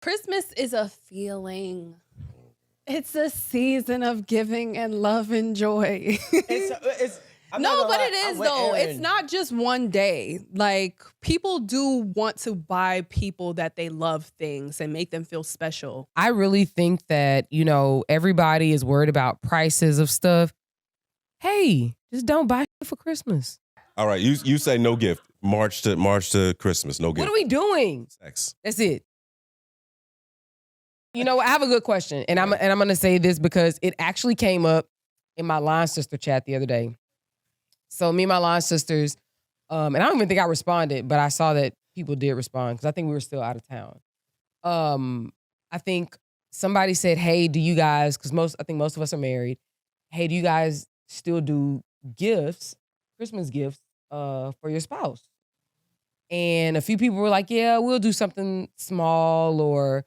Christmas is a feeling. It's a season of giving and love and joy. No, but it is though. It's not just one day. Like, people do want to buy people that they love things and make them feel special. I really think that, everybody is worried about prices of stuff. Hey, just don't buy shit for Christmas. All right, you say no gift. March to Christmas, no gift. What are we doing? Sex. That's it. I have a good question, and I'm going to say this because it actually came up in my line sister chat the other day. So me and my line sisters, and I don't even think I responded, but I saw that people did respond because I think we were still out of town. I think somebody said, "Hey, do you guys?" Because I think most of us are married. Hey, do you guys still do gifts, Christmas gifts, for your spouse? And a few people were like, "Yeah, we'll do something small," or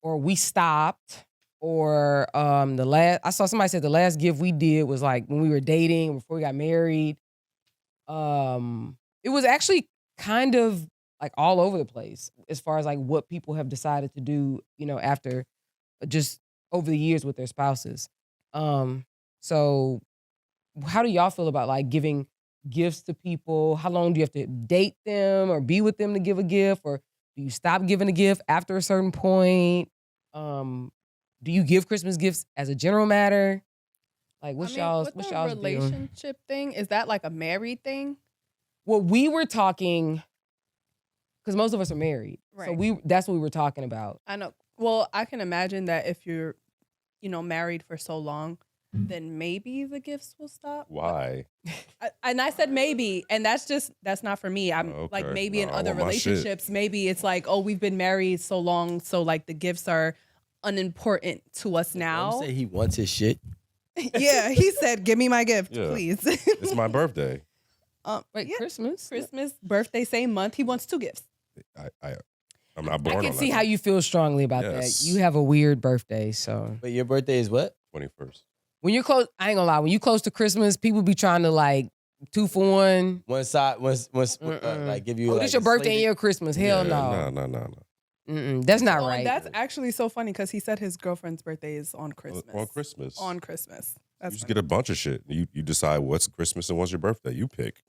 we stopped. Or I saw somebody said the last gift we did was like when we were dating before we got married. It was actually kind of like all over the place as far as like what people have decided to do, after just over the years with their spouses. So how do y'all feel about like giving gifts to people? How long do you have to date them or be with them to give a gift? Or do you stop giving a gift after a certain point? Do you give Christmas gifts as a general matter? Like, what's y'all's relationship thing? Is that like a married thing? Well, we were talking because most of us are married, right? So that's what we were talking about. I know. Well, I can imagine that if you're, married for so long, then maybe the gifts will stop. Why? And I said maybe, and that's not for me. I'm okay. like maybe in other relationships, maybe it's like, oh, we've been married so long, so like the gifts are unimportant to us now. Say he wants his shit. Yeah, he said, "Give me my gift, please." It's my birthday. Christmas, birthday, same month. He wants 2 gifts. I'm not born. I can see how you feel strongly about that. You have a weird birthday, so. But your birthday is what? 21st. When you're close, I ain't gonna lie. When you close to Christmas, people be trying to like 2 for 1. One side, like give you. Oh, like this your birthday and your Christmas? Hell no. No. That's not right. That's actually so funny because he said his girlfriend's birthday is on Christmas. On Christmas. That's you just get a bunch of shit. You decide what's Christmas and what's your birthday. You pick.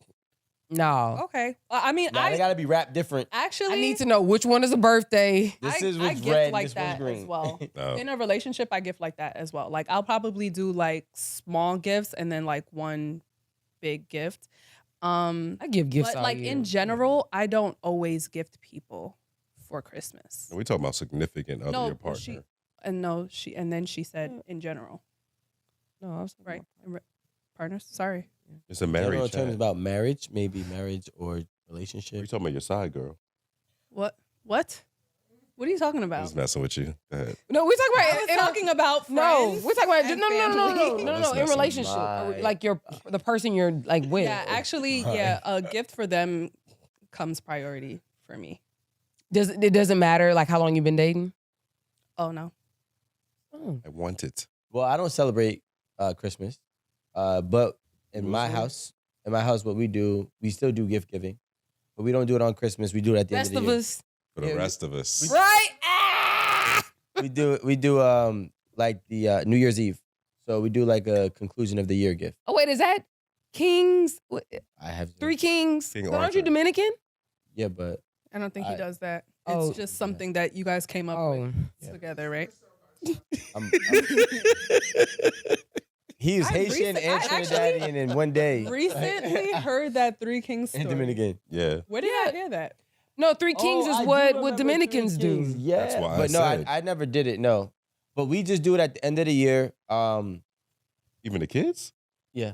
No. Okay. I mean, they gotta be wrapped different. Actually, I need to know which one is a birthday. This is I what's gift red. Like this that one's green. as well. Oh. In a relationship, I gift like that as well. Like I'll probably do like small gifts and then like one big gift. I give gifts, but all like year. in general, I don't always gift people for Christmas. We talking about significant other your partner. And then she said in general. No, I was right. Partners. Sorry. It's a marriage. General terms about marriage, maybe marriage or relationship. You talking about your side girl? What? What are you talking about? I was messing with you. Go ahead. No, we're talking about. I was talking about friends. No, we're talking about. No. In That's relationship, like the person you're like with. Yeah, actually, a gift for them comes priority for me. It doesn't matter like how long you've been dating? Oh no. I want it. Well, I don't celebrate Christmas, but in my house, what we do, we still do gift giving, but we don't do it on Christmas. We do it at the end of the year. For the rest of us, right? We do like the New Year's Eve, so we do like a conclusion of the year gift. Oh wait, is that Kings? I have 3 Kings. King So aren't Arthur. you Dominican? Yeah, but I don't think he does that. Oh. It's just something that you guys came up with together, right? He's Haitian and Trinidadian in one day. Recently heard that 3 Kings story. And Dominican. Yeah. Where did I hear that? No, 3 Kings is what Dominicans do. Yeah, That's why but I never did it. No, but we just do it at the end of the year. Even the kids? Yeah.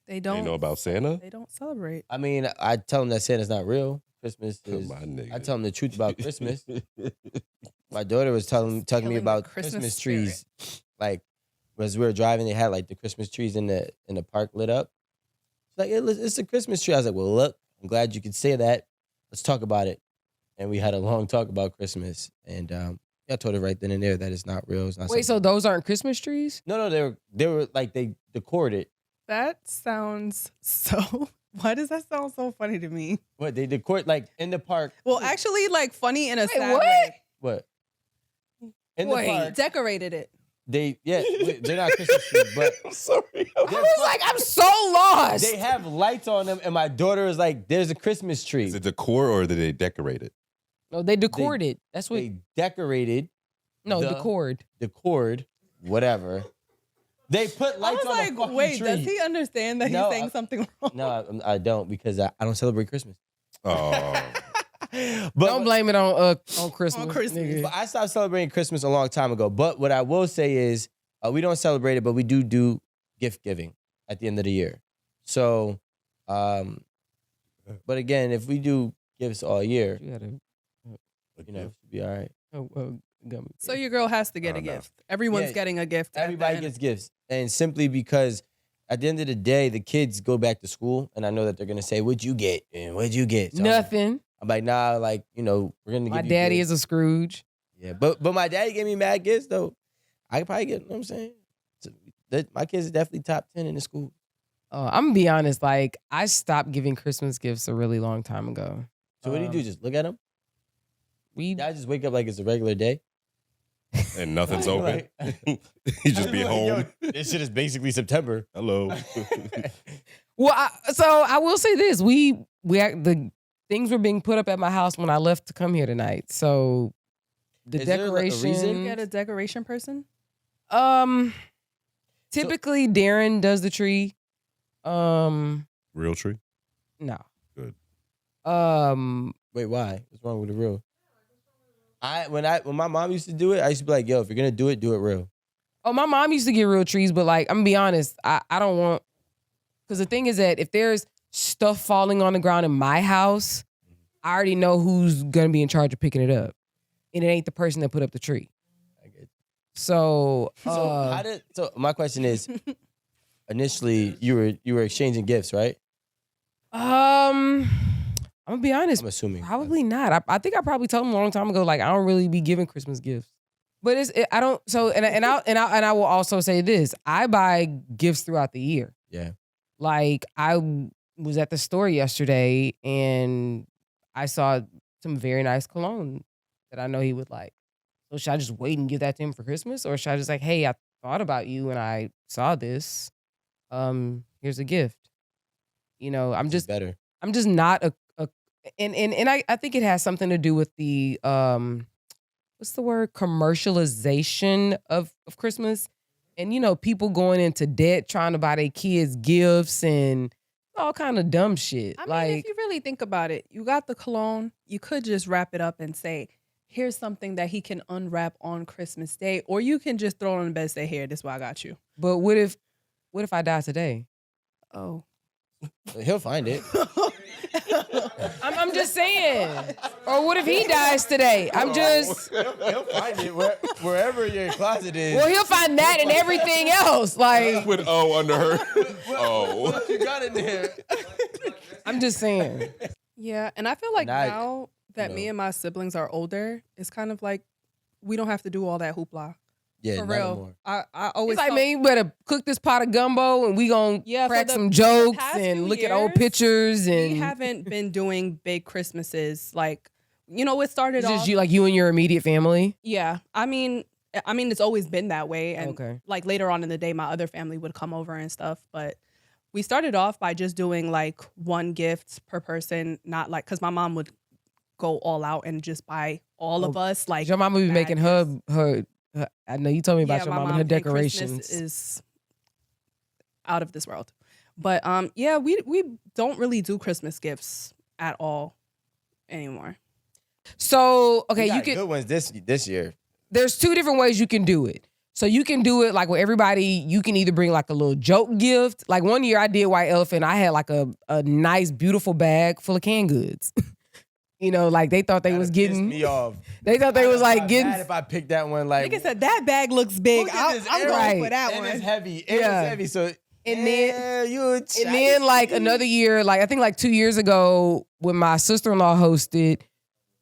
They don't. You know about Santa? They don't celebrate. I mean, I tell them that Santa's not real. Christmas is. My nigga. I tell them the truth about Christmas. My daughter was telling me about Christmas trees. Like, as we were driving, they had like the Christmas trees in the park lit up. She's like, it's a Christmas tree. I was like, well, look, I'm glad you could say that. Let's talk about it. And we had a long talk about Christmas. And I told her right then and there that it's not real. It's not. Wait, so those aren't Christmas trees? No, they were like they decored it. That sounds so. Why does that sound so funny to me? What they decored like in the park? Well, actually, like funny in a sad what? way. What? in the park. Decorated it. They're not Christmas trees, but I'm sorry. I was like, I'm so lost. they have lights on them, and my daughter is like, "There's a Christmas tree." Is it decor or did they decorate it? No, they decored it. That's what. They decorated. Decored, whatever. They put lights on the fucking wait, tree. does he understand that he's saying something wrong? No, I don't, because I don't celebrate Christmas. Oh. But don't blame it on Christmas. On Christmas. nigga. But I stopped celebrating Christmas a long time ago. But what I will say is, we don't celebrate it, but we do gift giving at the end of the year. So, but again, if we do gifts all year, it should be all right. So your girl has to get a gift. Everyone's getting a gift. Everybody gets gifts. And simply because at the end of the day, the kids go back to school, and I know that they're going to say, "What'd you get? And what'd you get?" So Nothing. I'm like, nah, like, we're going to give you My daddy gifts. is a Scrooge. Yeah, but my daddy gave me mad gifts, though. I could probably get, you know what I'm saying? So, my kids are definitely top 10 in the school. I'm going to be honest. Like, I stopped giving Christmas gifts a really long time ago. So what do you do? Just look at them? Y'all just wake up like it's a regular day? And nothing's open. You just be home. This shit is basically September. Hello. Well, I will say this: the things were being put up at my house when I left to come here tonight. So the Is there a decoration. reason? You get a decoration person? Typically Darren does the tree. Real tree? No. Good. Wait, why? What's wrong with the real? When my mom used to do it, I used to be like, "Yo, if you're gonna do it real." Oh, my mom used to get real trees, but like, I'm gonna be honest, I don't want, because the thing is that if there's stuff falling on the ground in my house, I already know who's gonna be in charge of picking it up, and it ain't the person that put up the tree. I get it. So So my question is, initially you were exchanging gifts, right? I'm gonna be honest. I'm assuming. Probably not. I think I probably told him a long time ago, like, I don't really be giving Christmas gifts. But I don't. So and I will also say this: I buy gifts throughout the year. Yeah. Like, I was at the store yesterday and I saw some very nice cologne that I know he would like. So should I just wait and give that to him for Christmas, or should I just like, hey, I thought about you and I saw this. Here's a gift. You know, I'm just better. I'm just not and I think it has something to do with the what's the word? Commercialization of Christmas. And, you know, people going into debt trying to buy their kids gifts and all kind of dumb shit. I mean, if you really think about it, you got the cologne. You could just wrap it up and say, here's something that he can unwrap on Christmas Day. Or you can just throw it on the bed and say, here, this is what I got you. But what if I die today? Oh. He'll find it. I'm just saying. Or what if he dies today? I'm just. He'll find it wherever your closet is. Well, he'll find that and everything else. Like, with O under her. Oh. What you got in there? I'm just saying. Yeah, and I feel like Now, now that me and my siblings are older, it's kind of like we don't have to do all that hoopla. Yeah, For not real. anymore. I always It's like, felt- man, you better cook this pot of gumbo and we gonna Yeah, for crack the- some for the jokes past and few look at old years, pictures and we haven't been doing big Christmases. Like, you know, it started it's off. just you and your immediate family. Yeah, I mean, it's always been that way. And Okay. like later on in the day, my other family would come over and stuff. But we started off by just doing like one gift per person, not like, because my mom would go all out and just buy all of us. Like, Your mama be bad making gifts. her. I know you told me about Yeah, your my mom and her and decorations. Christmas is out of this world. But yeah, we don't really do Christmas gifts at all anymore. So We okay, you got can. good ones this year. There's two different ways you can do it. So you can do it like with everybody. You can either bring like a little joke gift. Like one year I did White Elephant. I had like a nice, beautiful bag full of canned goods. You know, like they thought they was That'd piss getting. me off. They thought they was like getting. Mad if I picked that one, like, Nigga said that bag looks big. look at this I'm arrow. going for that and one. it's heavy. And Yeah. it's heavy. So And then- you And then like another year, like I think like 2 years ago when my sister-in-law hosted,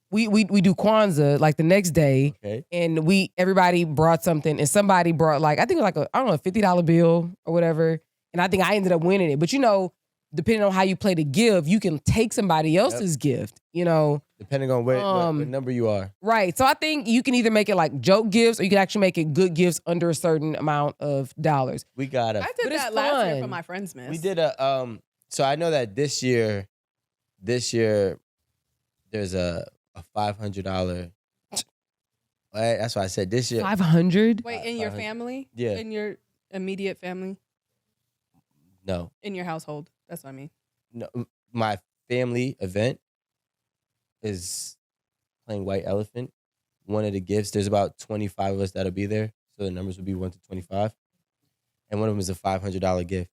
we do Kwanzaa like the next day. Okay. And everybody brought something and somebody brought like, I think it was like a $50 bill or whatever. And I think I ended up winning it. But you know, depending on how you play the gift, you can take somebody else's gift, you know. Depending on what number you are. Right. So I think you can either make it like joke gifts or you can actually make it good gifts under a certain amount of dollars. We got I did that last year for my friend's miss. We did so I know that this year there's a $500. That's why I said this year. 500? Wait, in your family? Yeah. In your immediate family? No. In your household. That's what I mean. No, my family event is playing White Elephant. One of the gifts, there's about 25 of us that'll be there. So the numbers would be 1 to 25. And one of them is a $500 gift.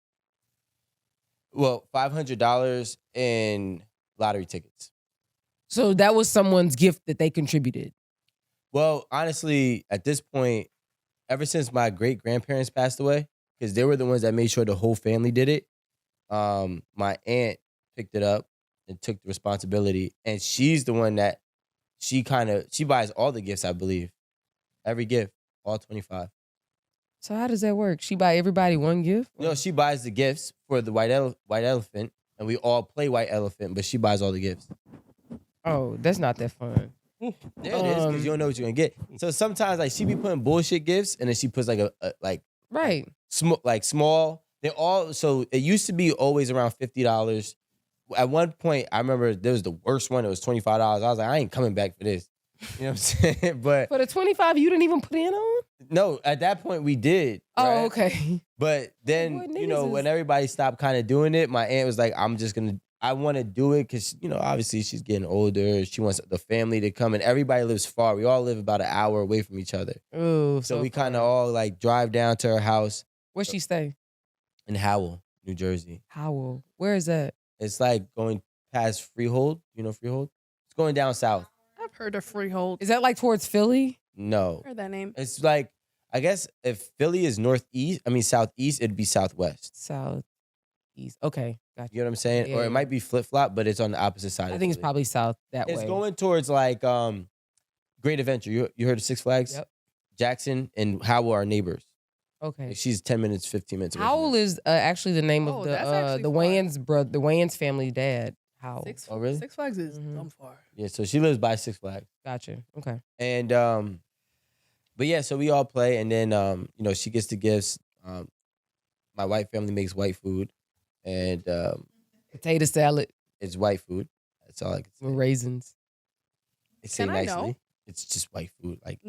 Well, $500 in lottery tickets. So that was someone's gift that they contributed. Well, honestly, at this point, ever since my great-grandparents passed away, because they were the ones that made sure the whole family did it, my aunt picked it up and took the responsibility. And she's the one that she buys all the gifts, I believe. Every gift, all 25. So how does that work? She buy everybody one gift? No, she buys the gifts for the white elephant, and we all play White Elephant, but she buys all the gifts. Oh, that's not that fun. Yeah, it is, because you don't know what you're going to get. So sometimes, like, she be putting bullshit gifts, and then she puts, right. Small. They're all, so it used to be always around $50. At one point, I remember there was the worst one. It was $25. I was like, I ain't coming back for this. You know what I'm saying? But for the 25 you didn't even put in on? No, at that point we did. Oh, right? okay. But then, when everybody stopped kind of doing it, my aunt was like, I want to do it because, obviously she's getting older. She wants the family to come, and everybody lives far. We all live about an hour away from each other. Ooh, so we kind of all like drive down to her house. Where she stay? In Howell, New Jersey. Howell. Where is that? It's like going past Freehold. You know Freehold? It's going down south. I've heard of Freehold. Is that like towards Philly? No. I've heard that name. It's like, I guess if Philly is southeast, it'd be southwest. Southeast. Okay. Gotcha. You know what I'm saying? Yeah. Or it might be flip-flop, but it's on the opposite side. I think it's probably south that way. It's going towards like Great Adventure. You heard of Six Flags? Yep. Jackson and Howell are neighbors. Okay. Like, she's 10 minutes, 15 minutes away. Howell is actually the name of that's the Wayans brother, the Wayans family dad. Howell. Oh, really? Six Flags is dumb far. Yeah, so she lives by Six Flags. Gotcha. Okay. And but yeah, so we all play, and then she gets the gifts. My white family makes white food, and potato salad. It's white food. That's all I can say. With raisins. It's Can I nicely. know? It's just white food. Like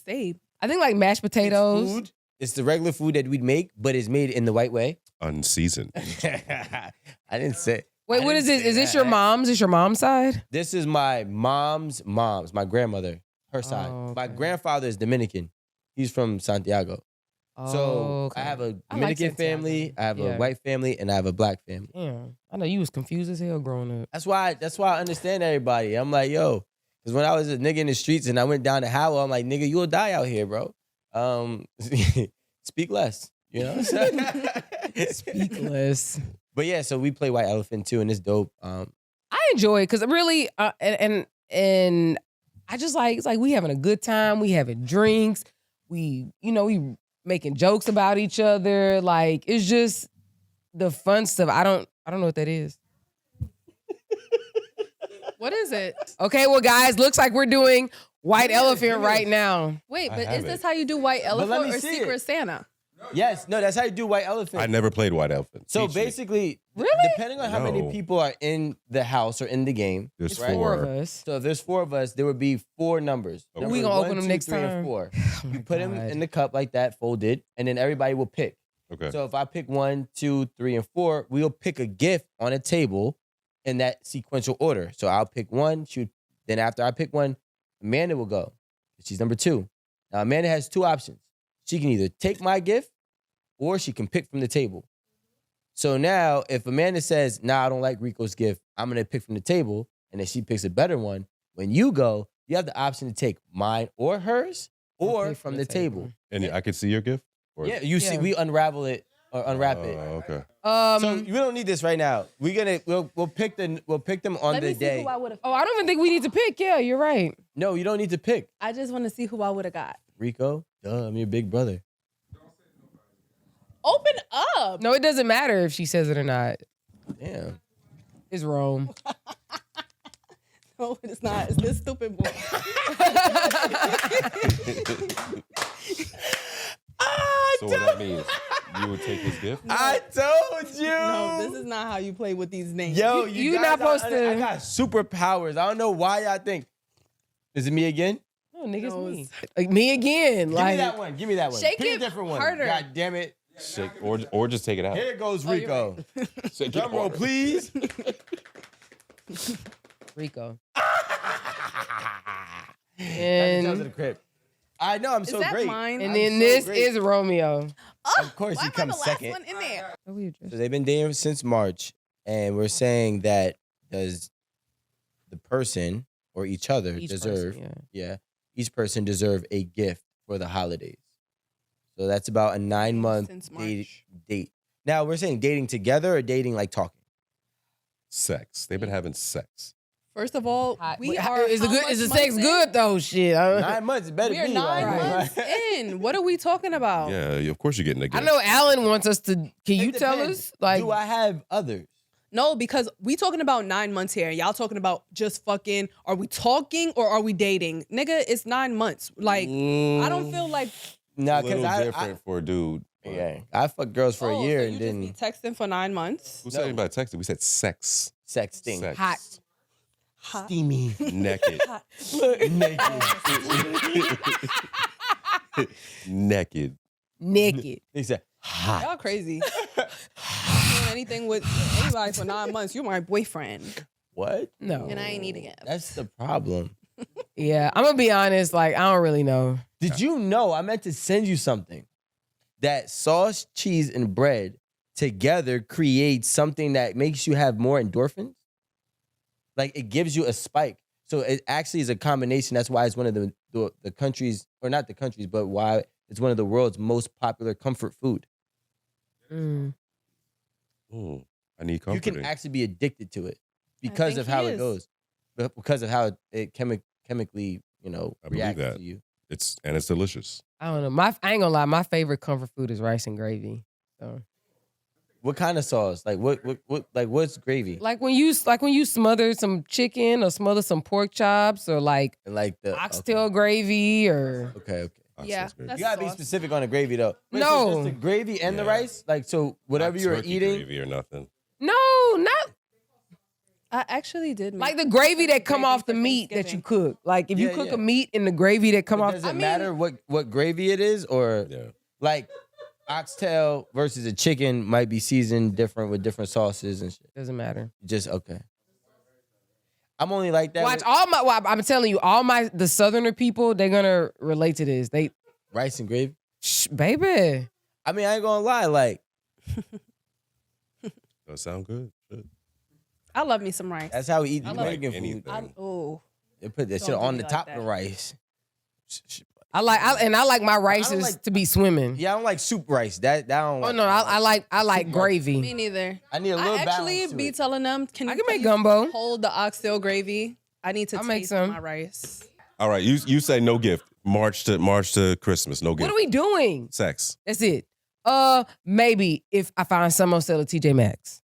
say. I think like mashed potatoes. It's food. It's the regular food that we'd make, but it's made in the white way. Unseasoned. I didn't say. Wait, what is this? Is this your mom's? Is your mom's side? This is my mom's, my grandmother, her side. Oh, okay. My grandfather is Dominican. He's from Santiago. Oh, So okay. I have a I like Dominican Santiago. family, I have Yeah. a white family, and I have a black family. Yeah. I know you was confused as hell growing up. That's why I understand everybody. I'm like, yo, because when I was a nigga in the streets and I went down to Howell, I'm like, nigga, you'll die out here, bro. Speak less, you know? Speak less. But yeah, so we play White Elephant too, and it's dope. I enjoy it because really, and I just like, it's like we having a good time. We having drinks. We making jokes about each other. Like, it's just the fun stuff. I don't know what that is. What is it? Okay, well, guys, looks like we're doing White Elephant right now. Wait, I but have is this it. how you do White let Elephant me or see Secret it. Santa? Yes, no, that's how you do White Elephant. I never played White Elephant. So Teach me. basically, Really? depending on how many No. people are in the house or in the game, There's It's right? 4 of four. us. so if there's 4 of us, there would be 4 numbers. Okay. We Number gonna open 1, them 2, next 3, and time. 4. Oh my You put them God. in the cup like that, folded, and then everybody will pick. Okay. So if I pick 1, 2, 3, and 4, we'll pick a gift on a table in that sequential order. So I'll pick 1, then after I pick 1, Amanda will go. She's number 2. Now Amanda has 2 options. She can either take my gift or she can pick from the table. So now if Amanda says, nah, I don't like Rico's gift, I'm going to pick from the table, and then she picks a better one, when you go, you have the option to take mine or hers or pick from the table. And I could see your gift? Or- Yeah, you see, Yeah. we unravel it or unwrap it. Oh, okay. So we don't need this right now. We'll pick them on Let the me see day. who I would have. Oh, I don't even think we need to pick. Yeah, you're right. No, you don't need to pick. I just want to see who I would have got. Rico, duh, I'm your big brother. Open up. No, it doesn't matter if she says it or not. Damn. It's Rome. No, it's not. It's this stupid boy. So what that means, you would take his gift? I told you. No, this is not how you play with these names. Yo, you guys not supposed to. I got superpowers. I don't know why y'all think. Is it me again? No, niggas, No, me. Like, me again. Give Like, me that one. Give me that one. Shake Pick it a different one. harder. God damn it. Shake, or just take it out. Here goes you're Rico. Shake it Drum roll, harder. please. Rico. And to the And, crib. I know I'm Is so that great. mine? and I'm then so this great. is Romeo. Of course, Why he am I comes the last second. one in there? What were you just- So they've been dating since March, and we're saying that does the person or each other Each deserve? person, yeah. Each person deserve a gift for the holidays. So that's about a 9-month Since date. Now we're saying dating together or dating like talking. Sex. They've been having sex. First of all, we are. Is the how good? much Is the months sex in? good though? Shit. 9 months, it better We are be 9 like- months in. What are we talking about? Yeah, of course you're getting a I gift. know Alan wants us to. Can you It tell depends. us? Like, do I have others? No, because we talking about 9 months here. Y'all talking about just fucking. Are we talking or are we dating? Nigga, it's 9 months. Like, I don't feel like. No, a because little different for a dude. I fucked girls for a year so and you then just be texting for 9 months. Who said about texting? We said sex. sexting. Sex. hot. Hot. Steamy. Naked. Naked. Naked. They said hot. Y'all crazy. Doing anything with anybody for 9 months. You're my boyfriend, What? No. and I ain't eating it. That's the problem. Yeah, I'm gonna be honest. Like, I don't really know. Did you know I meant to send you something? That sauce, cheese, and bread together create something that makes you have more endorphins? Like, it gives you a spike. So it actually is a combination. That's why it's one of the countries, or not the countries, but why it's one of the world's most popular comfort food. Mm. I need You comforting. can actually be addicted to it because think of how he it is. goes. Because of how it chemically, I believe reacts that. to you. It's delicious. I don't know. I ain't gonna lie. My favorite comfort food is rice and gravy. So, What kind of sauce? Like what like what's gravy? like when you smother some chicken or smother some pork chops or like And like the oxtail gravy or Okay. Yeah, Sounds great. that's You gotta be sauce. specific on the gravy though. Wait, No. so just the gravy and the Yeah. rice? Like so whatever Not you were turkey eating. gravy or nothing. no, not I actually did. like the gravy that come Gravy off the for meat that you Thanksgiving. cook. Like if you Yeah, cook yeah. a meat in the gravy that come But off, does it I mean- matter what gravy it is or Yeah. like oxtail versus a chicken might be seasoned different with different sauces and shit. doesn't matter. Just okay. I'm only like that Watch with all my. Well, I'm telling you, the Southerner people, they're gonna relate to this. They, rice and gravy. baby. I mean, I ain't gonna lie, like Does sound good? Shit. I love me some rice. that's how we eat I love American anything. food. Oh, They put that Don't shit do on me the like top that. of the rice. I like my rices like- to be swimming. Yeah, I don't like soup rice. That I don't Oh like. no, I like me gravy. neither. I need a little I actually balance to be it. telling them, can I you can make please gumbo. hold the oxtail gravy? I need to I'll make taste some. my rice. All right, you say no gift. March to Christmas, no gift. What are we doing? Sex. That's it. Maybe if I find some on sale at TJ Maxx.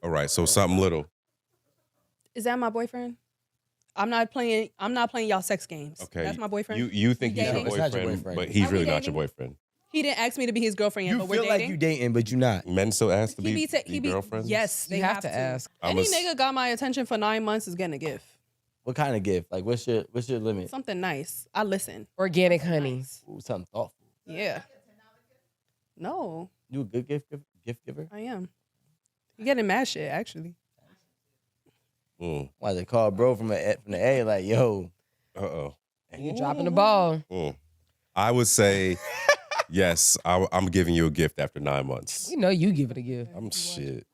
All right, so something little. Is that my boyfriend? I'm not playing y'all sex games. Okay. That's my boyfriend. You think We he's your dating? It's not your boyfriend, boyfriend. but he's Are we really not your dating? boyfriend. He didn't ask me to be his girlfriend yet, You but we're feel like dating. you dating, but you're not. Men still ask to be girlfriends. Yes, they You have to ask. I'm Any a- nigga got my attention for 9 months is getting a gift. What kind of gift? Like, what's your limit? Something nice. I listen. Organic honey. Ooh, something thoughtful. Yeah. No, You a good gift giver? I am. You getting mad shit, actually. Why they call bro from the A like, yo, Uh-oh. You dropping the ball. I would say yes. I'm giving you a gift after 9 months. You know you give it a gift. I'm shit.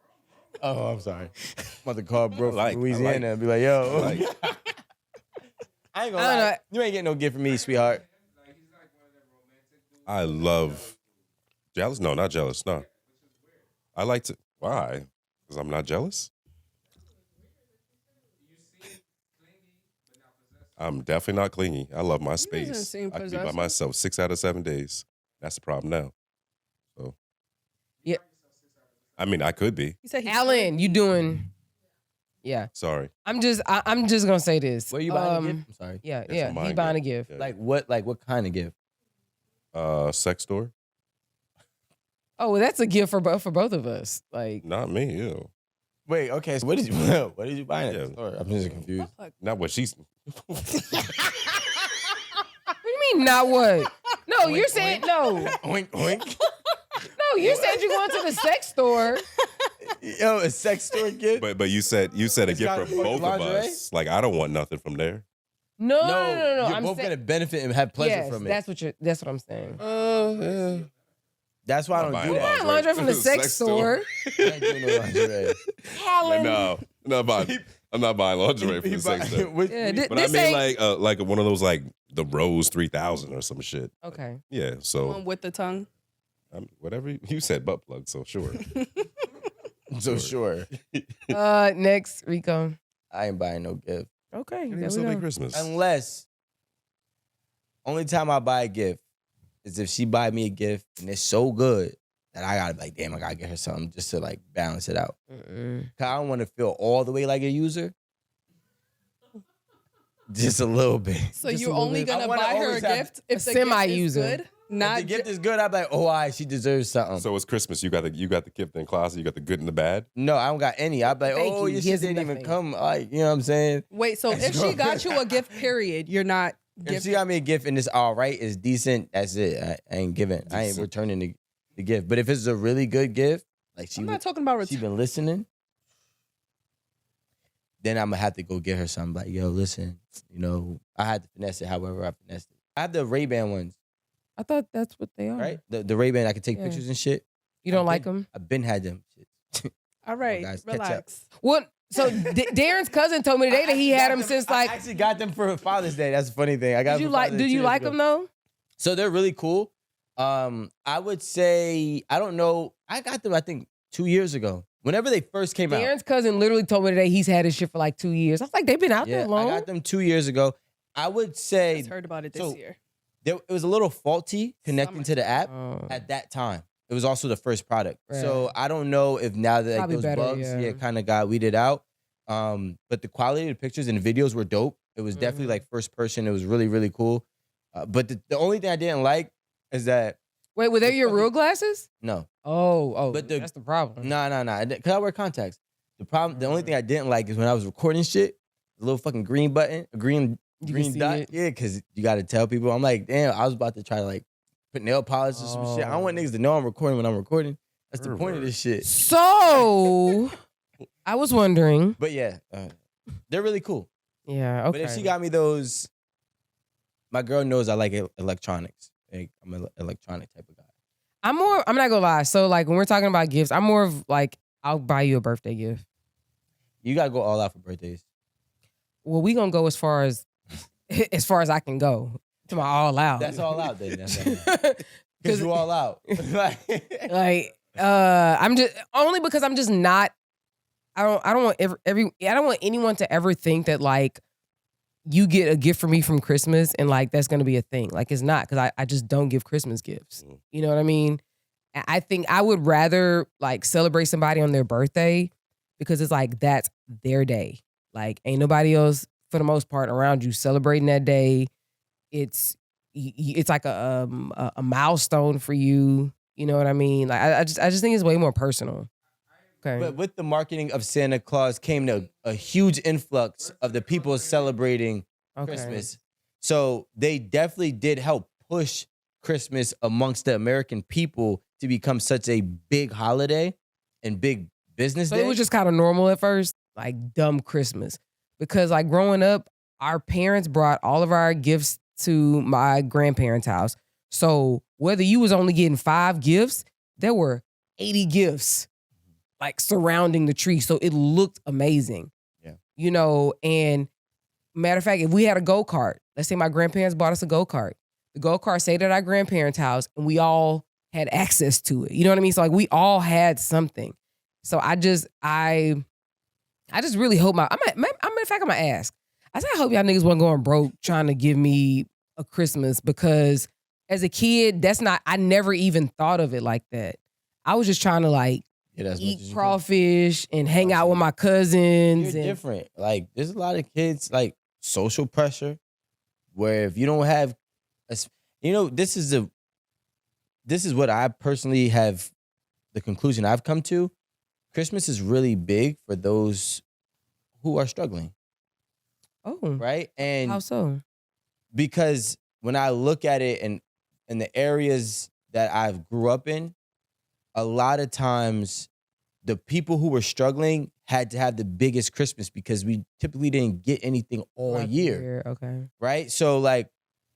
oh, I'm sorry. I'm about to call bro from I like- Louisiana and be like, yo, Like, I ain't gonna I don't lie. know. You ain't getting no gift from me, sweetheart. I love jealous. No, not jealous. No, I like to. Why? Because I'm not jealous. I'm definitely not clingy. I love my space. seem I can be by possessive. myself 6 out of 7 days. That's the problem now. So, Yeah. I mean, I could be. He said he's Alan, you doing Yeah. Sorry. I'm just gonna say this. Where you buying a gift? I'm sorry. Yeah, I'm yeah. buying He buying a gift. Yeah. Like what kind of gift? Sex store? Oh, well, that's a gift for both of us. Like, Not me. Ew. Wait, okay. So what did you buy at the store? I'm just confused. Not what she's. what do you mean not what? No, you're saying no. Oink oink. No, you said you going to the sex store. Yo, a sex store gift? But you said a gift got for both lingerie? of us. Like I don't want nothing from there. No. You're I'm both gonna benefit and have pleasure yes, from it. that's what I'm saying. Yeah. That's why I don't do that. Buying lingerie from the sex store. I ain't doing no lingerie. Helen. No, I'm not buying lingerie from the sex store. Yeah, But I mean, like one of those like the Rose 3000 or some shit. Okay. Yeah. So One with the tongue. whatever you said, butt plug. So sure. So sure. Next, Rico. I ain't buying no gift. Okay. It there ain't we so big go. Christmas. Unless only time I buy a gift is if she buy me a gift and it's so good that I gotta be like, damn, I gotta get her something just to like balance it out. Cause I don't want to feel all the way like a user. Just a little bit. So Just you're a little only bit. gonna I wanna buy her a always have gift if the semi-user. gift is good. If Not the gift is good, I'm like, oh, she deserves something. So it's Christmas. You got the gift in the closet. You got the good and the bad. No, I don't got any. I'm like, Thank oh, you. your He shit has didn't even nothing. come. Like, you know what I'm saying? Wait, so if she got you a gift, period, you're not If giving. she got me a gift and it's all right, it's decent, that's it. I ain't giving. I ain't Decent. returning the gift. But if it's a really good gift, like I'm not talking about she return. been listening, then I'm gonna have to go get her something. Like, yo, listen, you know, I had to finesse it however I finessed it. I have the Ray-Ban ones, I thought that's what they are. right? The Ray-Ban I can take Yeah. pictures and shit. You don't I've like been- them? I've been had them. Shit. All right, guys, catch up. relax. What? So Darren's cousin told me today that he had them since I like. actually got them for Father's Day. That's a funny thing. I got. Did you them for like? Father's Do Day you 2 years like ago. them though? So they're really cool. I would say I don't know. I got them I think 2 years ago. Whenever they first came out. Darren's cousin literally told me today he's had his shit for like 2 years. I was like, they've been out Yeah, that long. I got them 2 years ago. I would I say just heard about it this so- year. it was a little faulty connecting Summer. to the app Oh. at that time. It was also the first product. Right. So I don't know if now that like, Probably those better, bugs yeah. kind of got weeded out. But the quality of the pictures and the videos were dope. It was definitely Mhm. like first person. It was really, really cool. But the only thing I didn't like is that Wait, were they the your fucking- real glasses? no. Oh, But that's the problem. Nah. Because I wear contacts. The only thing I didn't like is when I was recording shit, the little fucking green button, a green You can see dot. it. Yeah, because you got to tell people. I'm like, damn, I was about to try to like put nail polish or some shit. I don't want niggas to know I'm recording when I'm recording. That's the point of this shit. So, I was wondering. But yeah, they're really cool. Yeah, okay. But if she got me those, my girl knows I like electronics. Like, I'm an electronic type of guy. I'm not gonna lie. So, like, when we're talking about gifts, I'm more of like, I'll buy you a birthday gift. You got to go all out for birthdays. Well, we gonna go as far as I can go to my all out. That's all out then. Because you all out. Like, I'm just only because I'm just not. I don't want I don't want anyone to ever think that like you get a gift from me from Christmas and like that's gonna be a thing. Like it's not, because I just don't give Christmas gifts. You know what I mean? I think I would rather like celebrate somebody on their birthday because it's like that's their day. Like ain't nobody else for the most part around you celebrating that day. It's like a milestone for you. You know what I mean? Like I just think it's way more personal. Okay. But with the marketing of Santa Claus came a huge influx of the people celebrating Christmas. So they definitely did help push Christmas amongst the American people to become such a big holiday and big business So day. it was just kind of normal at first, like dumb Christmas. Because like growing up, our parents brought all of our gifts to my grandparents' house. So whether you was only getting 5 gifts, there were 80 gifts like surrounding the tree. So it looked amazing. Yeah. You know, and matter of fact, if we had a go-kart, let's say my grandparents bought us a go-kart. The go-kart stayed at our grandparents' house and we all had access to it. You know what I mean? So like we all had something. So I just really hope matter of fact, I'm gonna ask. I said, I hope y'all niggas wasn't going broke trying to give me a Christmas, because as a kid, I never even thought of it like that. I was just trying to like eat crawfish and hang out with my cousins. You're different. Like, there's a lot of kids, like, social pressure, where if you don't have, this is what I personally have, the conclusion I've come to. Christmas is really big for those who are struggling. Oh. Right? And how so? Because when I look at it and in the areas that I've grew up in, a lot of times the people who were struggling had to have the biggest Christmas because we typically didn't get anything all year. Okay. Right? So like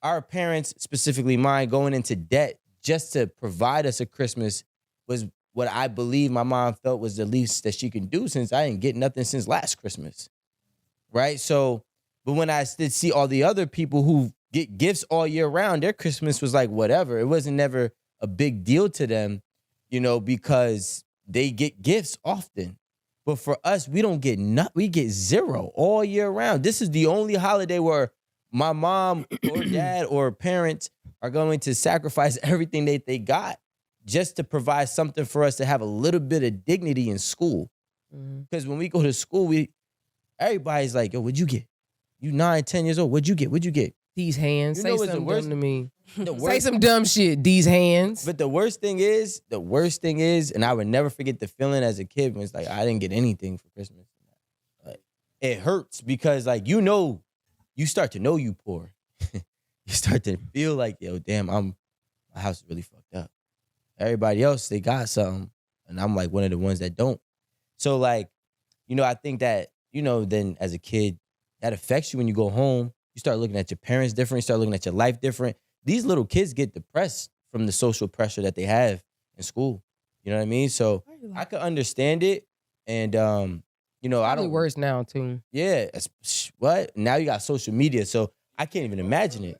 our parents, specifically mine, going into debt just to provide us a Christmas was what I believe my mom felt was the least that she can do since I didn't get nothing since last Christmas. Right? So, but when I did see all the other people who get gifts all year round, their Christmas was like whatever. It wasn't never a big deal to them, because they get gifts often. But for us, we don't get we get zero all year round. This is the only holiday where my mom or dad or parents are going to sacrifice everything that they got just to provide something for us to have a little bit of dignity in school. Because when we go to school, everybody's like, yo, what'd you get? You 9, 10 years old. What'd you get? What'd you get? These hands. Say something dumb to me. Say some thing, dumb shit. These hands. But the worst thing is, and I would never forget the feeling as a kid when it's like, I didn't get anything for Christmas. Like, it hurts because like, you start to know you poor. You start to feel like, yo, damn, my house is really fucked up. Everybody else, they got something. And I'm like one of the ones that don't. So like, I think that, then as a kid, that affects you when you go home. You start looking at your parents different. You start looking at your life different. These little kids get depressed from the social pressure that they have in school. You know what I mean? So I could understand it. And, I don't. Worse now, too. Yeah. What? Now you got social media. So I can't even imagine it.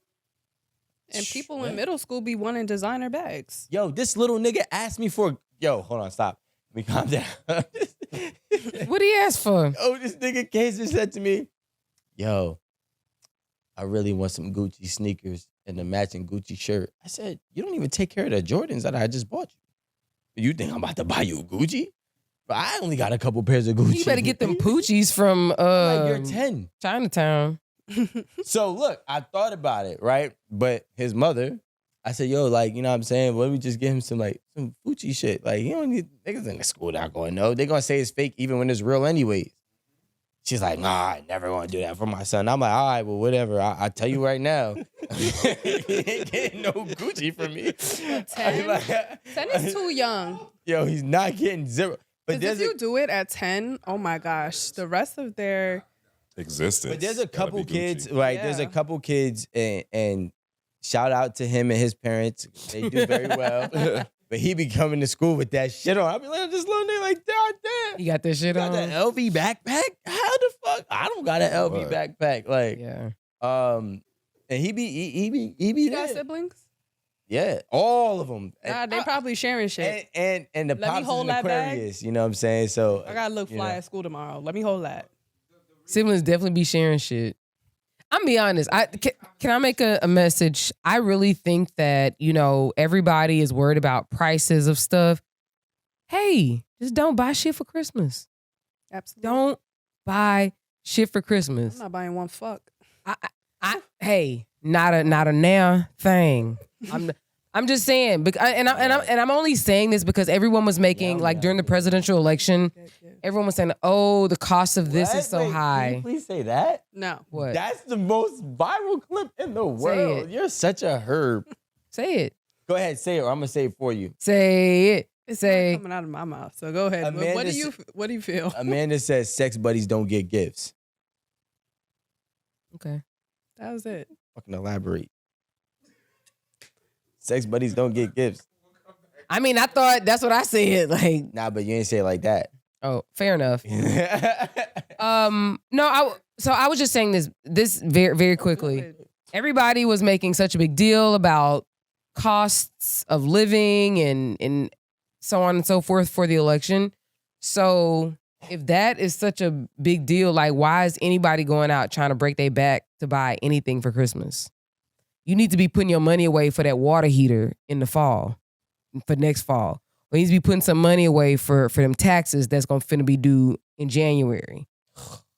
And people in middle school be wanting designer bags. Yo, this little nigga asked me for. Yo, hold on, stop. Let me calm down. What he asked for? Oh, this nigga Casey said to me, yo, I really want some Gucci sneakers and a matching Gucci shirt. I said, you don't even take care of the Jordans that I just bought you. You think I'm about to buy you Gucci? But I only got a couple pairs of Gucci. You better get them Poochies from like you're 10. Chinatown. So look, I thought about it, right? But his mother, I said, yo, like, you know what I'm saying? Why don't we just give him some Gucci shit? Like, you don't need niggas in the school not going to know. They're going to say it's fake even when it's real anyways. She's like, nah, I never want to do that for my son. I'm like, all right, well, whatever. I tell you right now, he ain't getting no Gucci from me. 10? 10 is too young. Yo, he's not getting zero. But if you do it at 10, oh my gosh, the rest of their existence. But there's a couple kids, right? Yeah. There's a couple kids, and shout out to him and his parents. They do very well. But he be coming to school with that shit on. I be like, this little nigga like, God damn. You got that shit on? Got that LV backpack? How the fuck? I don't got an LV backpack. Like, yeah. And he be You there. got siblings? Yeah, all of them. They probably sharing shit. And the Let me pops is hold an that bag. Aquarius. You know what I'm saying? So I gotta look fly at school tomorrow. Let me hold that. Siblings definitely be sharing shit. I'm gonna be honest. Can I make a message? I really think that, everybody is worried about prices of stuff. Hey, just don't buy shit for Christmas. Absolutely. Don't buy shit for Christmas. I'm not buying one fuck. Hey, not a now thing. I'm just saying, and I'm only saying this because everyone was making during the presidential election, everyone was saying, "Oh, the cost of this is so Wait, high." Can you please say that? No. What? That's the most viral clip in the world. it. You're such a herb. Say it. Go ahead, say it, or I'm gonna say it for you. Say it. It's Say. not coming out of my mouth. So go ahead. Amanda What do you feel? Amanda says sex buddies don't get gifts. Okay. That was it. Fucking elaborate. Sex buddies don't get gifts. I mean, I thought that's what I said. Like, Nah, but you ain't say it like that. oh, fair enough. No, I was just saying this very, very quickly. Everybody was making such a big deal about costs of living and so on and so forth for the election. So if that is such a big deal, like, why is anybody going out trying to break their back to buy anything for Christmas? You need to be putting your money away for that water heater in the fall, for next fall. but he needs to be putting some money away for them taxes that's gonna finna be due in January.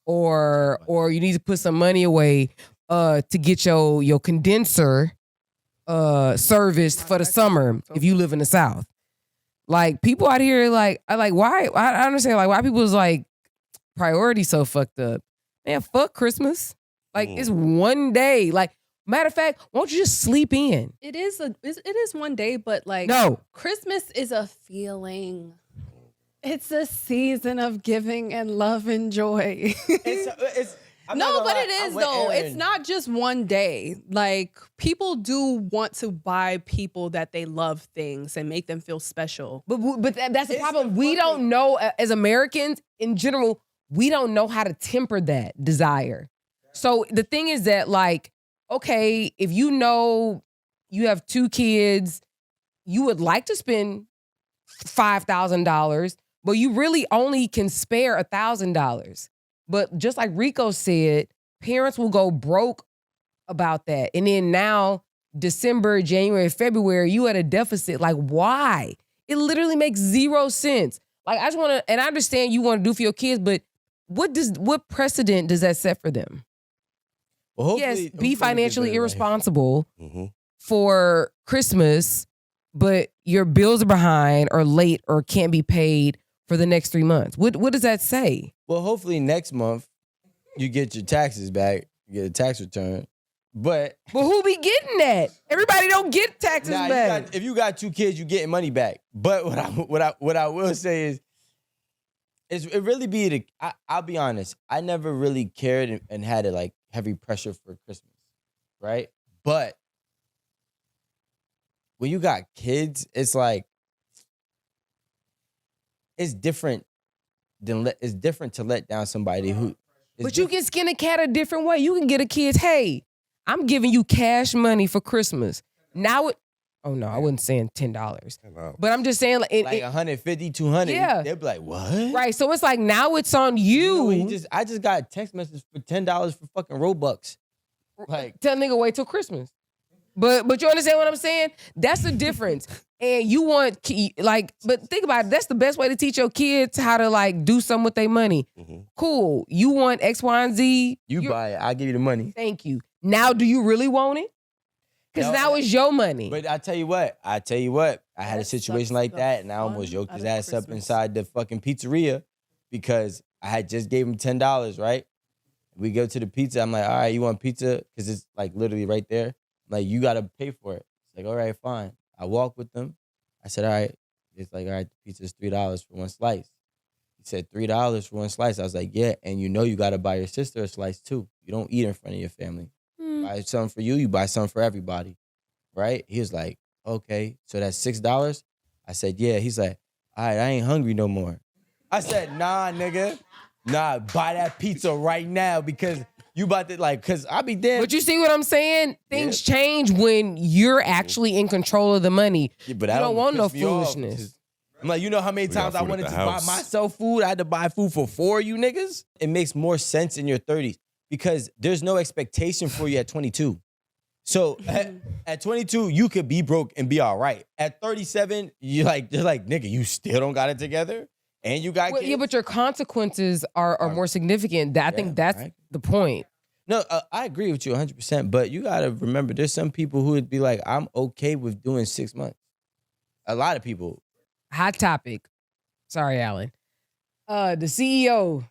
Or you need to put some money away to get your condenser serviced for the summer if you live in the South. Like, people out here, like why? I understand, like, why people's, like, priorities so fucked up. Man, fuck Christmas. Like, it's one day. Like, matter of fact, won't you just sleep in? It is one day, but, like, no. Christmas is a feeling. It's a season of giving and love and joy. But it is, though. It's not just one day. Like, people do want to buy people that they love things and make them feel special. But that's the problem. We don't know, as Americans in general, we don't know how to temper that desire. So the thing is that, like, okay, if you know you have 2 kids, you would like to spend $5,000, but you really only can spare $1,000. But just like Rico said, parents will go broke about that. And then now, December, January, February, you at a deficit. Like, why? It literally makes 0 sense. Like, I just want to, and I understand you want to do for your kids, but what precedent does that set for them? Well, yes, be financially irresponsible for Christmas, but your bills are behind or late or can't be paid for the next 3 months. What does that say? Well, hopefully next month you get your taxes back, you get a tax return. But who be getting that? Everybody don't get taxes back. If you got 2 kids, you getting money back. But what I will say is it really be I'll be honest. I never really cared and had it like heavy pressure for Christmas, right? But when you got kids, it's like it's different to let down somebody who. But you can skin a cat a different way. You can get a kid, hey, I'm giving you cash money for Christmas. Now oh no, I wasn't saying $10. But I'm just saying like $150, $200. Yeah. They'll be like, what? Right. So it's like now it's on you. I just got a text message for $10 for fucking Robux. Like, tell nigga wait till Christmas. But you understand what I'm saying? That's the difference. And you want but think about it. That's the best way to teach your kids how to like do something with their money. Cool. You want X, Y, and Z. You buy it. I'll give you the money. Thank you. Now, do you really want it? Because now it's your money. But I tell you what. I had a situation like that, and I almost yoked his ass up inside the fucking pizzeria because I had just gave him $10, right? We go to the pizza. I'm like, all right, you want pizza? Because it's like literally right there. I'm like, you got to pay for it. It's like, all right, fine. I walk with them. I said, all right. It's like, all right, the pizza's $3 for one slice. He said, $3 for one slice. I was like, yeah, and you know you got to buy your sister a slice too. You don't eat in front of your family. Buy something for you, you buy something for everybody, right? He was like, okay, so that's $6? I said, yeah. He's like, all right, I ain't hungry no more. I said, nah, nigga. Nah, buy that pizza right now because you about to because I'll be dead. But you see what I'm saying? Things change when you're actually in control of the money. Yeah, but you don't want no foolishness. I'm like, you know how many times I wanted to buy myself food? I had to buy food for 4 of you niggas? It makes more sense in your 30s. Because there's no expectation for you at 22. So at 22, you could be broke and be all right. At 37, they're like, nigga, you still don't got it together? And you got kids? Yeah, but your consequences are more significant. I think that's the point. No, I agree with you 100%. But you got to remember, there's some people who would be like, I'm okay with doing 6 months. A lot of people. Hot topic. Sorry, Alan. The CEO...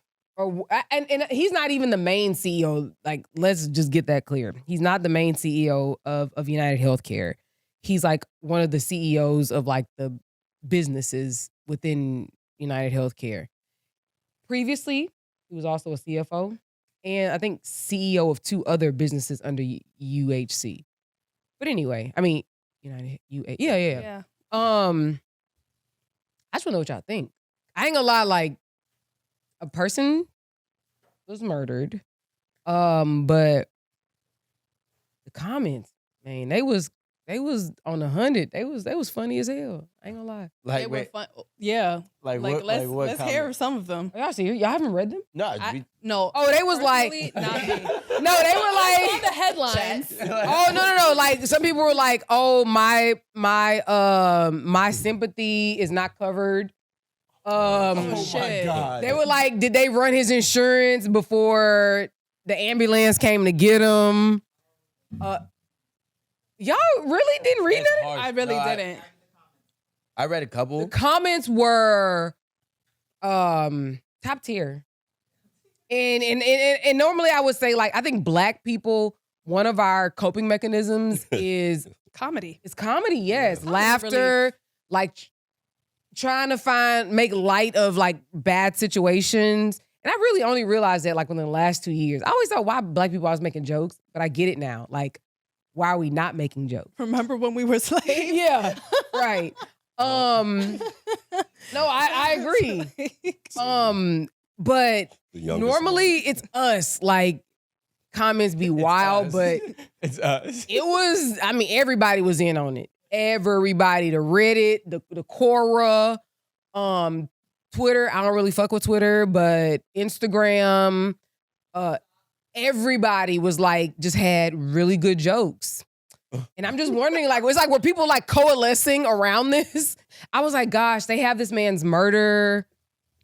And he's not even the main CEO. Like, let's just get that clear. He's not the main CEO of UnitedHealthcare. He's like one of the CEOs of like the businesses within UnitedHealthcare. Previously, he was also a CFO and I think CEO of 2 other businesses under UHC. But anyway, I mean, yeah. I just want to know what y'all think. I ain't gonna lie, like, a person was murdered, but the comments, man, they was They was on 100. They was funny as hell. I ain't gonna lie. They were fun. Yeah. Like Like, what? let's Like what hear some of them. Y'all haven't read them? No, No. Oh, they was like, Not me. no, they were like, Saw the headlines. oh no. Like some people were like, oh my sympathy is not covered. Shit. God. They were like, did they run his insurance before the ambulance came to get him? Y'all really didn't read that? I really didn't. I read a The couple. comments were top tier. And normally I would say, like, I think Black people, one of our coping mechanisms is Comedy. it's comedy, yes. Comedy Laughter, like trying to make light of like bad situations. And I really only realized that like within the last 2 years. I always thought why Black people always making jokes, but I get it now. Like, why are we not making jokes? Remember when we were slaves? Yeah, right. No, I agree. But normally it's us. Like, comments be wild, but It's us. it was, I mean, everybody was in on it. Everybody, the Reddit, the Quora, Twitter. I don't really fuck with Twitter, but Instagram, everybody was like, just had really good jokes. And I'm just wondering, like, it's like, were people like coalescing around this? I was like, gosh, they have this man's murder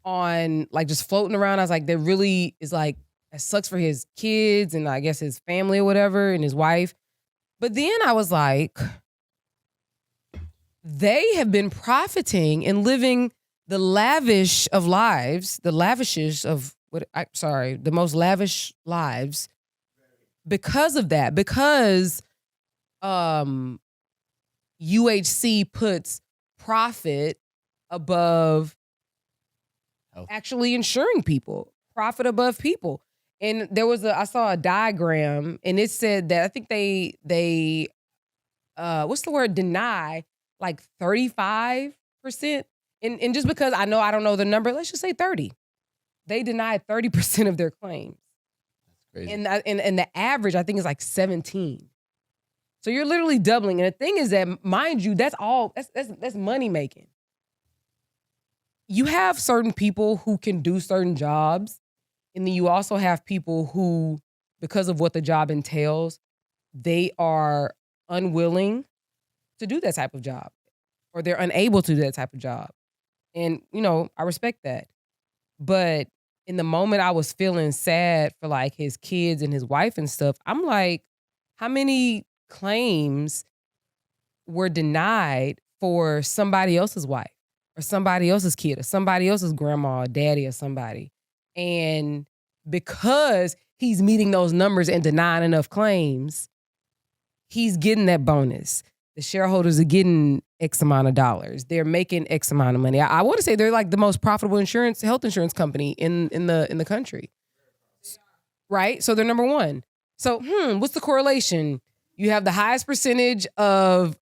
on like just floating around. I was like, that really is like, it sucks for his kids and I guess his family or whatever and his wife. But then I was like, they have been profiting and living the lavish of lives, the most lavish lives because of that. Because UHC puts profit above actually insuring people, profit above people. And I saw a diagram and it said that I think they what's the word, deny like 35%. And just because I don't know the number, let's just say 30. They denied 30% of their claims. That's crazy. And the average I think is like 17. So you're literally doubling. And the thing is that, mind you, that's money making. You have certain people who can do certain jobs. And then you also have people who, because of what the job entails, they are unwilling to do that type of job. Or they're unable to do that type of job. And, I respect that. But in the moment I was feeling sad for like his kids and his wife and stuff, I'm like, how many claims were denied for somebody else's wife or somebody else's kid or somebody else's grandma or daddy or somebody? And because he's meeting those numbers and denying enough claims, he's getting that bonus. The shareholders are getting X amount of dollars. They're making X amount of money. I want to say they're like the most profitable health insurance company in the country. Right? So they're number one. So, what's the correlation? You have the highest percentage of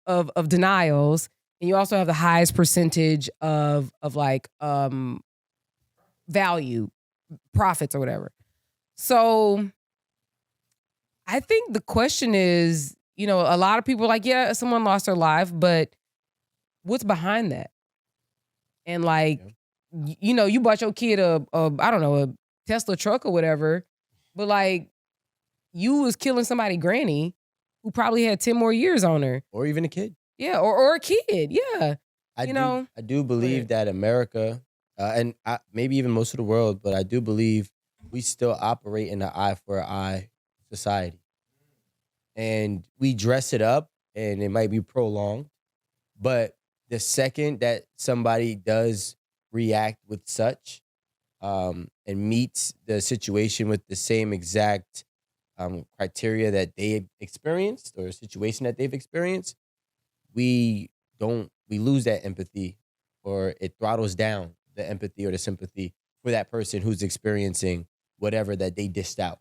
denials, and you also have the highest percentage of like value, profits or whatever. So I think the question is, a lot of people are like, yeah, someone lost their life, but what's behind that? And like, you bought your kid a Tesla truck or whatever, but like you was killing somebody granny who probably had 10 more years on her. Or even a kid. Yeah, or a kid, yeah. I do believe that America, and maybe even most of the world, but I do believe we still operate in an eye for an eye society. And we dress it up, and it might be prolonged. But the second that somebody does react with such and meets the situation with the same exact criteria that they experienced or situation that they've experienced, we lose that empathy, or it throttles down the empathy or the sympathy for that person who's experiencing whatever that they dished out.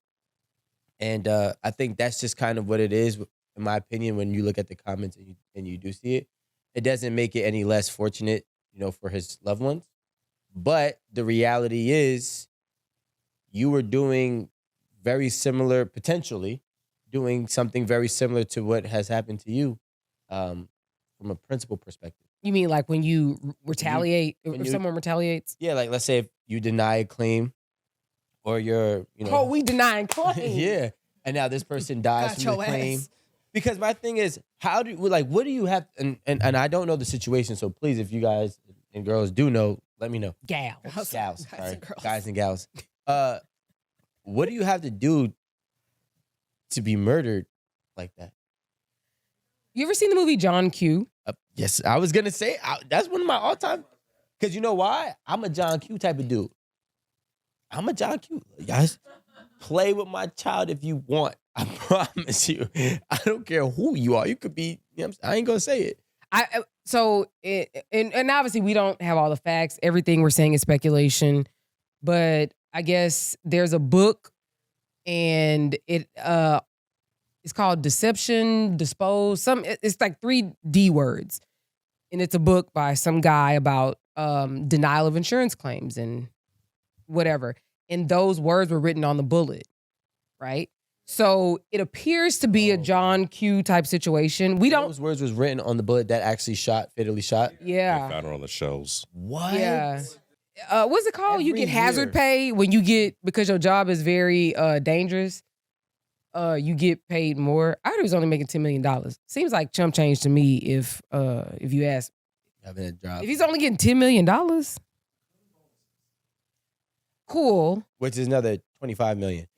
And I think that's just kind of what it is, in my opinion, when you look at the comments and you do see it. It doesn't make it any less fortunate, for his loved ones. But the reality is you were doing potentially doing something very similar to what has happened to you from a principle perspective. You mean like when you retaliate, if someone retaliates? Yeah, like let's say if you deny a claim or you're, Oh, we denying claims. Yeah. And now this person dies from the claim. Ass. Because my thing is, what do you have, and I don't know the situation, so please, if you guys and girls do know, let me know. Gals. Guys and gals. What do you have to do to be murdered like that? You ever seen the movie John Q? Yes, I was going to say, that's one of my all-time, because you know why? I'm a John Q type of dude. I'm a John Q. Guys, play with my child if you want. I promise you. I don't care who you are. You could be, I ain't going to say it. And obviously we don't have all the facts. Everything we're saying is speculation. But I guess there's a book and it's called Deception, Dispose. It's like 3 D words. And it's a book by some guy about denial of insurance claims and whatever. And those words were written on the bullet, right? So it appears to be a John Q type situation. Those words was written on the bullet that actually fatally shot? Yeah. They found her on the shelves. What? Yeah. What's it called? You get hazard year. pay when you get, because your job is very dangerous. You get paid more. I heard he was only making $10 million. Seems like chump change to me if you ask. Having a job. If he's only getting $10 million, cool. Which is another $25 million.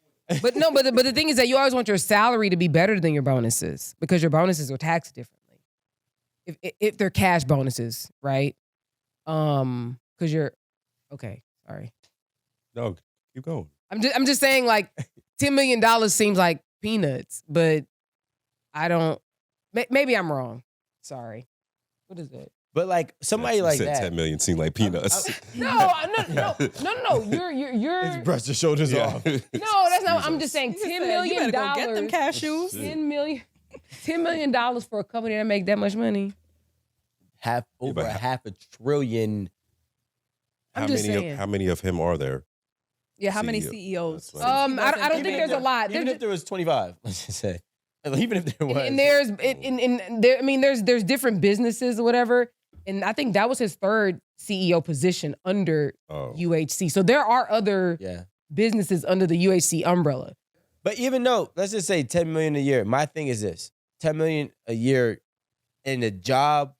But no, but the thing is that you always want your salary to be better than your bonuses because your bonuses are taxed differently. If they're cash bonuses, right? Because you're okay. Sorry. No, keep going. I'm just saying, like, $10 million seems like peanuts, but I don't. Maybe I'm wrong. Sorry. What is that? But like somebody like said that. 10 million seemed like peanuts. No. You're. Just brush your shoulders off. No, that's not. I'm just saying $10 million. You better go get them cashews. $10 million for a company that make that much money. Over $500 billion. I'm just saying. How many of him are there? Yeah, how many CEOs? I don't think there's a lot. Even if there was 25, let's just say. Even if there was. And there's different businesses or whatever. And I think that was his 3rd CEO position under UHC. So there are other businesses under the UHC umbrella. But even though, let's just say $10 million a year, my thing is this: $10 million a year in the job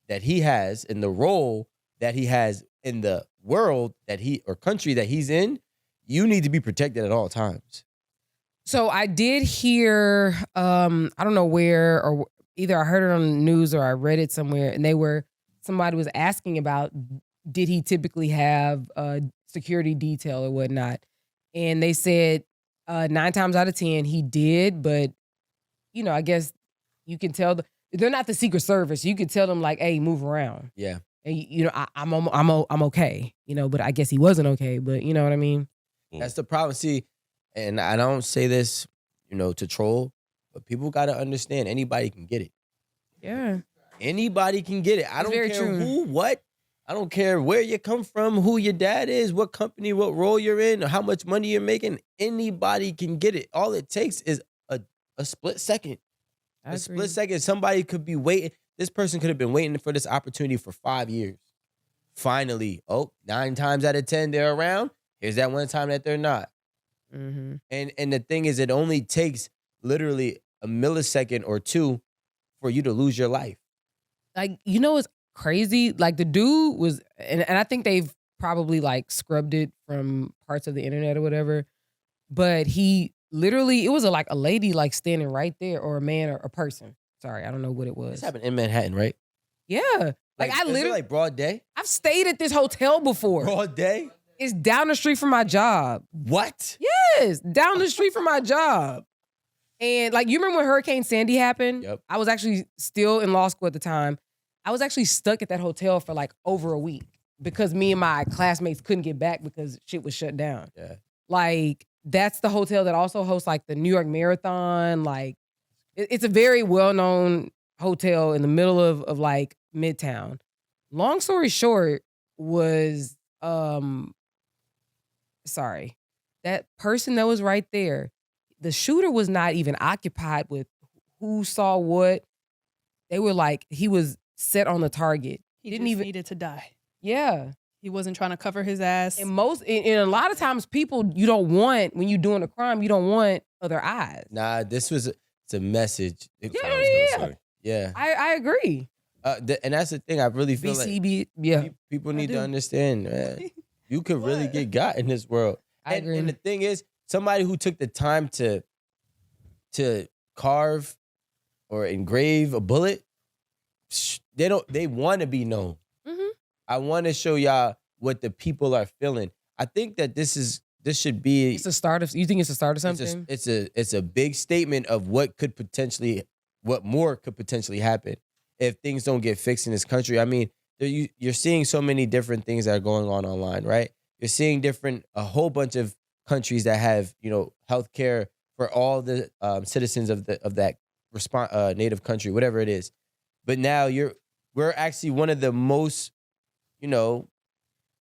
that he has, in the role that he has in the world or country that he's in, you need to be protected at all times. So I did hear, I don't know where, or either I heard it on the news or I read it somewhere, and somebody was asking about, did he typically have a security detail or whatnot? And they said 9 times out of 10 he did, but I guess you can tell they're not the Secret Service. You could tell them like, hey, move around. Yeah. And I'm okay, but I guess he wasn't okay, but you know what I mean? That's the problem. See, and I don't say this, to troll, but people got to understand anybody can get it. Yeah. Anybody can get it. I don't care who, what. I don't care where you come from, who your dad is, what company, what role you're in, or how much money you're making. Anybody can get it. All it takes is a split second. A split second. Somebody could be waiting. This person could have been waiting for this opportunity for 5 years. Finally, 9 times out of 10 they're around. Here's that one time that they're not. Mm-hmm. And the thing is, it only takes literally a millisecond or 2 for you to lose your life. Like, it's crazy. Like, the dude was, and I think they've probably like scrubbed it from parts of the internet or whatever, but he literally, it was like a lady like standing right there, or a man or a person. Sorry, I don't know what it was. This happened in Manhattan, right? Yeah. Like I literally, like broad day? I've stayed at this hotel before. Broad day? It's down the street from my job. What? Yes, down the street from my job. And like, you remember when Hurricane Sandy happened? Yep. I was actually still in law school at the time. I was actually stuck at that hotel for like over a week because me and my classmates couldn't get back because shit was shut down. Yeah. Like, that's the hotel that also hosts like the New York Marathon. Like, it's a very well-known hotel in the middle of like Midtown. Long story short was, sorry, that person that was right there, the shooter was not even occupied with who saw what. they were like, he was set on the target. He didn't even needed to die. Yeah. He wasn't trying to cover his ass. And and a lot of times people, you don't want, when you're doing a crime, you don't want other eyes. Nah, it's a message. Yeah. I agree. And that's the thing. I really feel BCB, like people need to understand, man. You could really get got in this world. I agree. And the thing is, somebody who took the time to carve or engrave a bullet, they want to be known. Mm-hmm. I want to show y'all what the people are feeling. I think that this should be. It's a start of. You think it's a start of something? It's a big statement of what more could potentially happen if things don't get fixed in this country. I mean, you're seeing so many different things that are going on online, right? You're seeing a whole bunch of countries that have, healthcare for all the citizens of that native country, whatever it is. But now we're actually one of the most, I know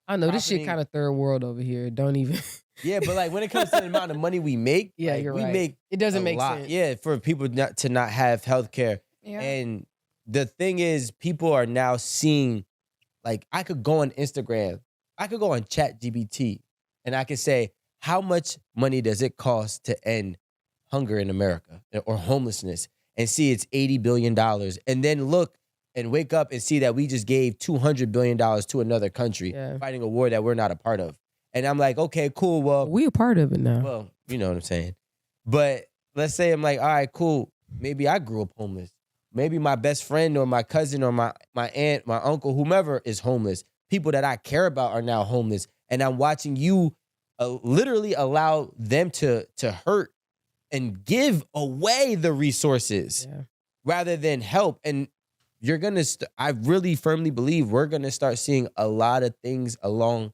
this shit kind of third world over here. Don't even. Yeah, but like when it comes to the amount of money we make, yeah, like, you're we right. make it doesn't make lot. sense. Yeah, for people to not have healthcare. Yeah. And the thing is, people are now seeing, like, I could go on Instagram, I could go on ChatGPT, and I could say, how much money does it cost to end hunger in America or homelessness? And see it's $80 billion. And then look and wake up and see that we just gave $200 billion to another country fighting a war that we're not a part of. And I'm like, okay, cool. Well, we a part of it now. Well, you know what I'm saying. But let's say I'm like, all right, cool. Maybe I grew up homeless. Maybe my best friend or my cousin or my aunt, my uncle, whomever is homeless. People that I care about are now homeless. And I'm watching you literally allow them to hurt and give away the resources rather than help. And you're going to, I really firmly believe we're going to start seeing a lot of things along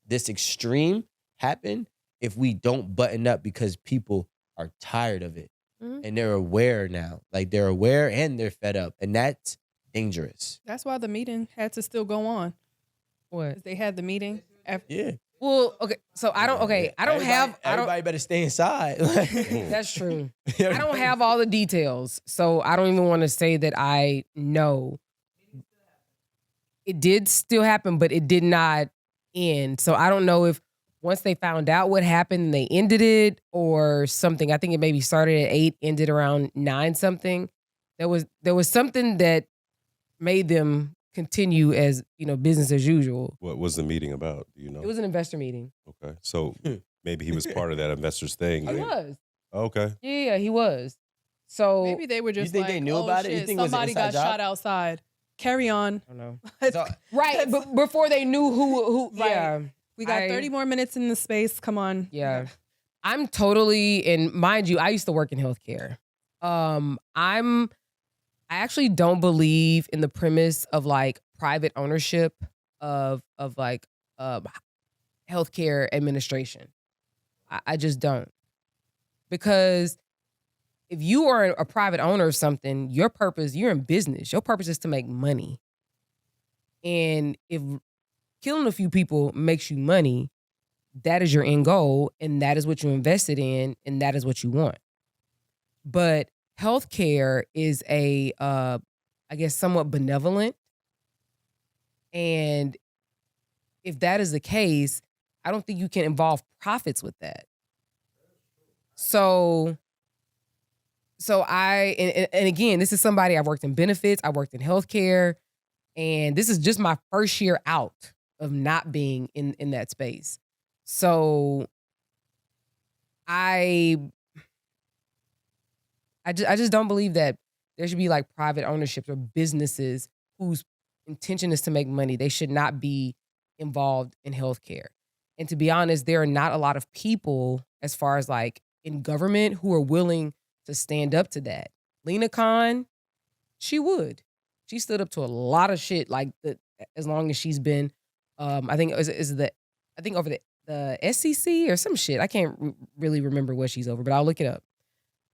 this extreme happen if we don't button up, because people are tired of it. Mm-hmm. And they're aware now. Like, they're aware and they're fed up. And that's dangerous. That's why the meeting had to still go on. What? They had the meeting after. Yeah. Well, okay. So I don't have. Everybody better stay inside. That's true. I don't have all the details. So I don't even want to say that I know. It did still happen, but it did not end. So I don't know if once they found out what happened, they ended it or something. I think it maybe started at 8, ended around 9 something. There was something that made them continue as, business as usual. What was the meeting about? Do you know? It was an investor meeting. Okay. So maybe he was part of that investors thing. He was. Okay. Yeah, he was. So maybe they were just you think like, they knew about it? You think somebody got job? shot outside. Carry on. I don't know. So, right, but before they knew who Right. Yeah. We got 30 more minutes in the space. Come on. Yeah. I'm totally, and mind you, I used to work in healthcare. I actually don't believe in the premise of like private ownership of like healthcare administration. I just don't. Because if you are a private owner of something, your purpose, you're in business. Your purpose is to make money. And if killing a few people makes you money, that is your end goal, and that is what you invested in, and that is what you want. But healthcare is I guess, somewhat benevolent. And if that is the case, I don't think you can involve profits with that. So and again, this is somebody, I've worked in benefits, I worked in healthcare, and this is just my first year out of not being in that space. So I just don't believe that there should be like private ownerships or businesses whose intention is to make money. They should not be involved in healthcare. And to be honest, there are not a lot of people as far as like in government who are willing to stand up to that. Lena Khan, she would. She stood up to a lot of shit like as long as she's been. I think over the SEC or some shit. I can't really remember what she's over, but I'll look it up.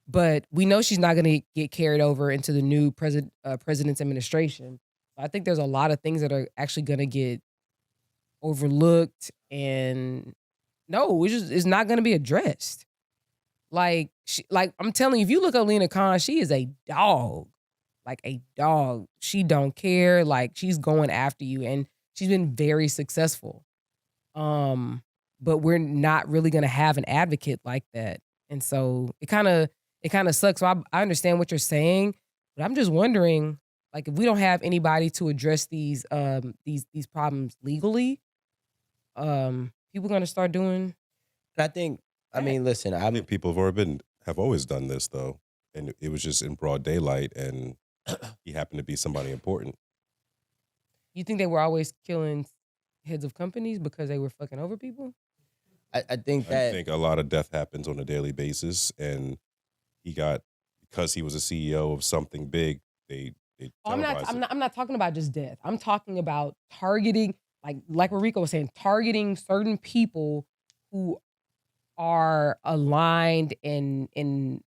But we know she's not going to get carried over into the new president's administration. I think there's a lot of things that are actually going to get overlooked, and no, it's not going to be addressed. Like I'm telling you, if you look up Lena Khan, she is a dog. like a dog. She don't care. Like, she's going after you, and she's been very successful. But we're not really gonna have an advocate like that, and so it kind of sucks. So I understand what you're saying, but I'm just wondering, like, if we don't have anybody to address these problems legally, people gonna start doing. And I think, I mean, listen, I think people have always done this though, and it was just in broad daylight, and he happened to be somebody important. You think they were always killing heads of companies because they were fucking over people? I think a lot of death happens on a daily basis, and because he was a CEO of something big, they I'm not talking about just death. I'm talking about targeting, like what Rico was saying, targeting certain people who are aligned in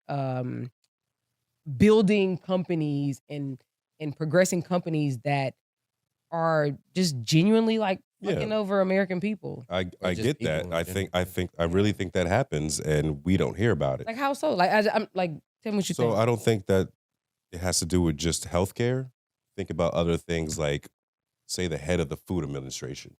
building companies and progressing companies that are just genuinely like fucking over American people. I get that. I really think that happens, and we don't hear about it. Like, how so? Like, I'm like, tell me what you think. So I don't think that it has to do with just healthcare. Think about other things, like, say, the head of the Food Administration.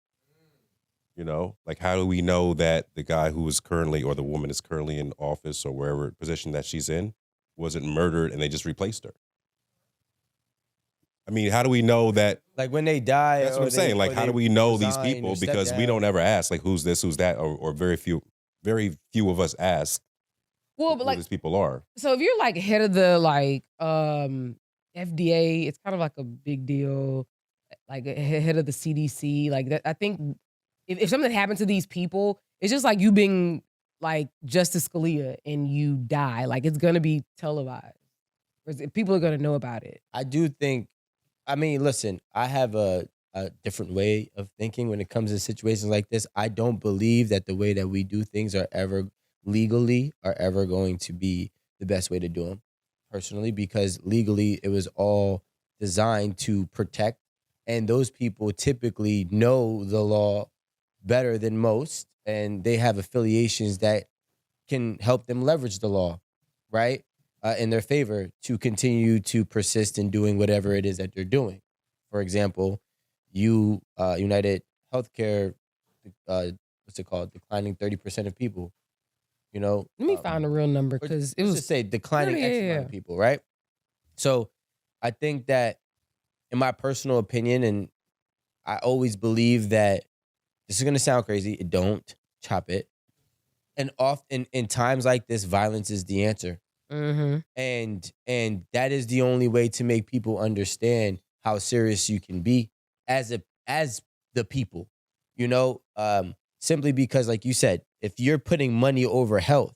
You know, like, how do we know that the guy who is currently, or the woman is currently in office or wherever position that she's in, wasn't murdered and they just replaced her? I mean, how do we know that? Like, when they die, that's what I'm saying. Like, how do we know these people? Because we don't ever ask, like, who's this, who's that, or very few of us ask. Well, but who these people are. So if you're like head of the FDA, it's kind of like a big deal. Like head of the CDC, like that. I think if something happened to these people, it's just like you being like Justice Scalia and you die. Like, it's gonna be televised. People are gonna know about it. I do think. I mean, listen, I have a different way of thinking when it comes to situations like this. I don't believe that the way that we do things are ever going to be the best way to do them, personally, because legally it was all designed to protect, and those people typically know the law better than most, and they have affiliations that can help them leverage the law, right? In their favor to continue to persist in doing whatever it is that they're doing. For example, UnitedHealthcare, what's it called? Declining 30% of people. You know, let me find a real number, because it was to say declining X amount of people, right? So I think that, in my personal opinion, and I always believe that this is gonna sound crazy. It don't chop it. And often in times like this, violence is the answer. Mm-hmm. And that is the only way to make people understand how serious you can be as the people, you know, simply because, like you said, if you're putting money over health,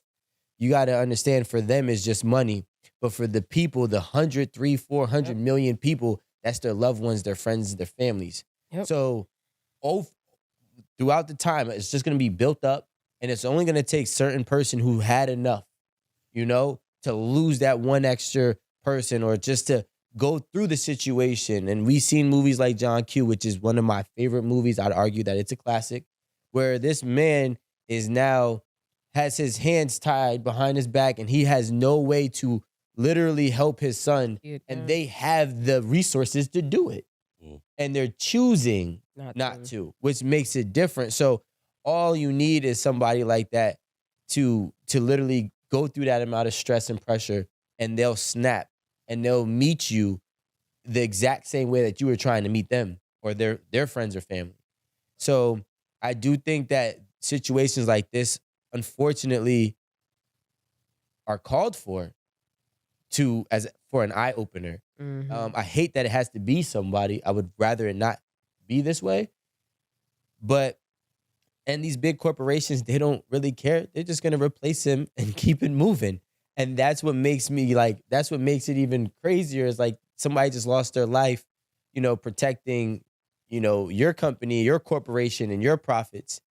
you got to understand, for them it's just money, but for the people, the 100, 300, 400 million people, that's their loved ones, their friends, their families. Yep. So throughout the time, it's just going to be built up, and it's only going to take certain person who had enough, you know, to lose that one extra person, or just to go through the situation. And we've seen movies like John Q, which is one of my favorite movies. I'd argue that it's a classic, where this man has his hands tied behind his back, and he has no way to literally help his son. And they have the resources to do it. And they're choosing not to, which makes it different. So all you need is somebody like that to literally go through that amount of stress and pressure, and they'll snap, and they'll meet you the exact same way that you were trying to meet them, or their friends or family. So I do think that situations like this, unfortunately, are called for an eye opener. Mm-hmm. I hate that it has to be somebody. I would rather it not be this way. And these big corporations, they don't really care. They're just going to replace him and keep it moving. And that's what makes it even crazier, is like somebody just lost their life, you know, protecting, you know, your company, your corporation, and your profits.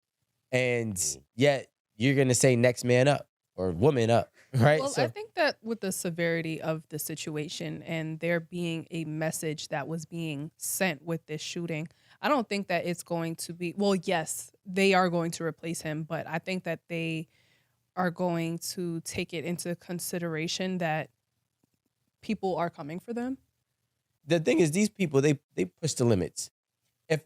And yet you're going to say next man up or woman up, right? Well, I think that with the severity of the situation and there being a message that was being sent with this shooting, I don't think that it's going to be, well, yes, they are going to replace him, but I think that they are going to take it into consideration that people are coming for them. the thing is, these people, they push the limits. If,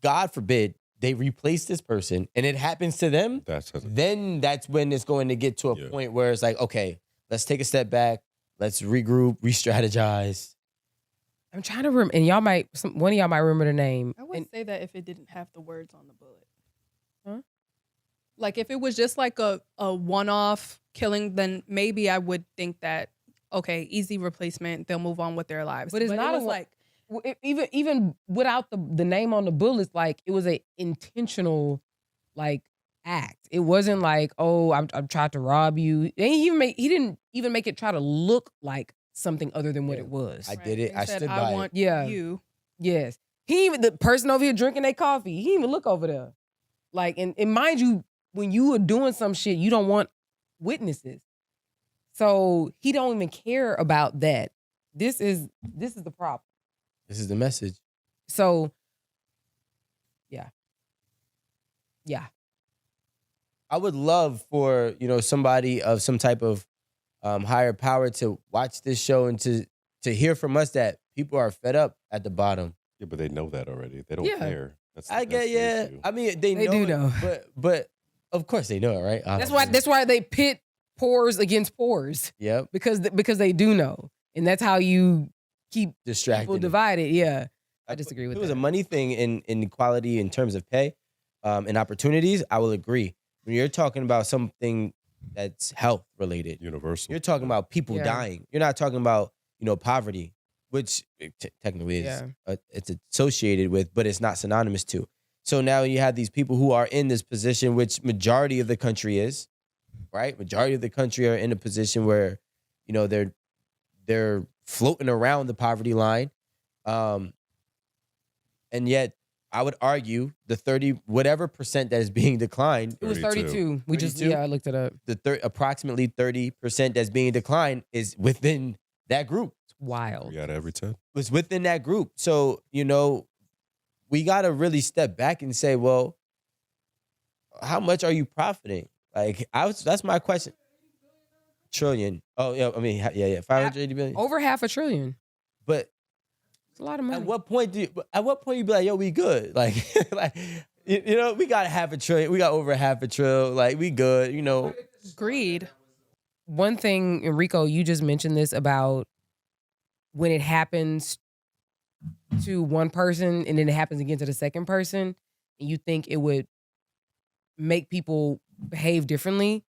God forbid, they replace this person and it happens to them, then that's when it's going to get to a point where it's like, okay, let's take a step back. Let's regroup, re-strategize. I'm trying to remember, and one of y'all might remember the name. I would say that if it didn't have the words on the bullet. Huh? Like if it was just like a one-off killing, then maybe I would think that, okay, easy replacement, they'll move on with their lives. But it's not like, even without the name on the bullets, like it was a intentional like act. It wasn't like, oh, I'm trying to rob you. He didn't even make it try to look like something other than what it was. I did it. I stood by want it. you. Yes. The person over here drinking their coffee, he didn't even look over there. Like, and mind you, when you are doing some shit, you don't want witnesses. So he don't even care about that. This is the problem. This is the message. So, yeah. I would love for, somebody of some type of higher power to watch this show and to hear from us that people are fed up at the bottom. Yeah, but they know that already. They don't care. I mean, they know. But of course they know it, right? That's why they pit pores against pores. Yep. Because they do know. And that's how you keep distracted. People divided. Yeah. I disagree with that. If it was a money thing in equality in terms of pay and opportunities, I will agree. When you're talking about something that's health related, universal, you're talking about people dying. You're not talking about, poverty, which technically is it's associated with, but it's not synonymous to. So now you have these people who are in this position, which majority of the country is, right? Majority of the country are in a position where, they're floating around the poverty line. And yet I would argue the 30 whatever percent that is being declined. It was 32. We 32? I looked it up. Approximately 30% that's being declined is within that group. It's wild. We got every 10. Was within that group. So, we got to really step back and say, well, how much are you profiting? Like, that's my question. Trillion. Oh, yeah. I mean, 580 billion. Over $500 billion. But it's a lot of money. At what point you be like, yo, we good? Like, we got $500 billion. We got over $500 billion. Like, we good, Greed. One thing, Enrico, you just mentioned this about when it happens to one person and then it happens again to the second person, and you think it would make people behave differently.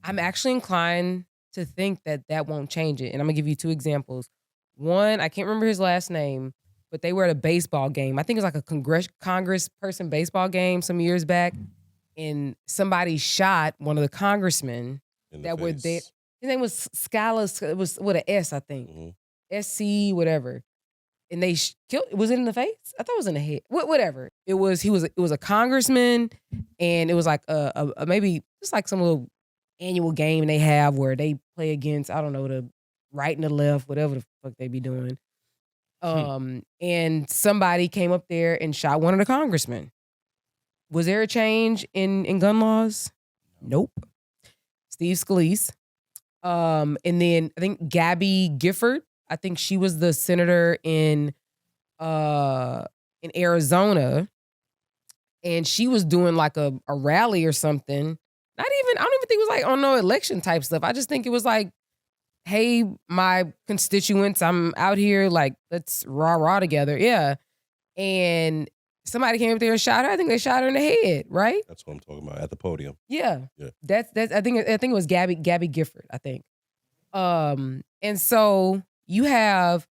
I'm actually inclined to think that won't change it. And I'm going to give you two examples. One, I can't remember his last name, but they were at a baseball game. I think it was like a congressperson baseball game some years back. And somebody shot one of the congressmen that were there. His name was Scala. It was with an S, I think. Mm-hmm. SC, whatever. And they killed. Was it in the face? I thought it was in the head. Whatever. It was a congressman, and it was like a maybe just like some little annual game they have where they play against, I don't know, the right and the left, whatever the fuck they be doing. And somebody came up there and shot one of the congressmen. Was there a change in gun laws? Nope. Steve Scalise. And then I think Gabby Gifford, I think she was the senator in Arizona, and she was doing like a rally or something. I don't even think it was like on no election type stuff. I just think it was like, hey, my constituents, I'm out here, like, let's rah together. Yeah. And somebody came up there and shot her. I think they shot her in the head, right? That's what I'm talking about, at the podium. Yeah. That's I think it was Gabby Gifford, I think. And so you have,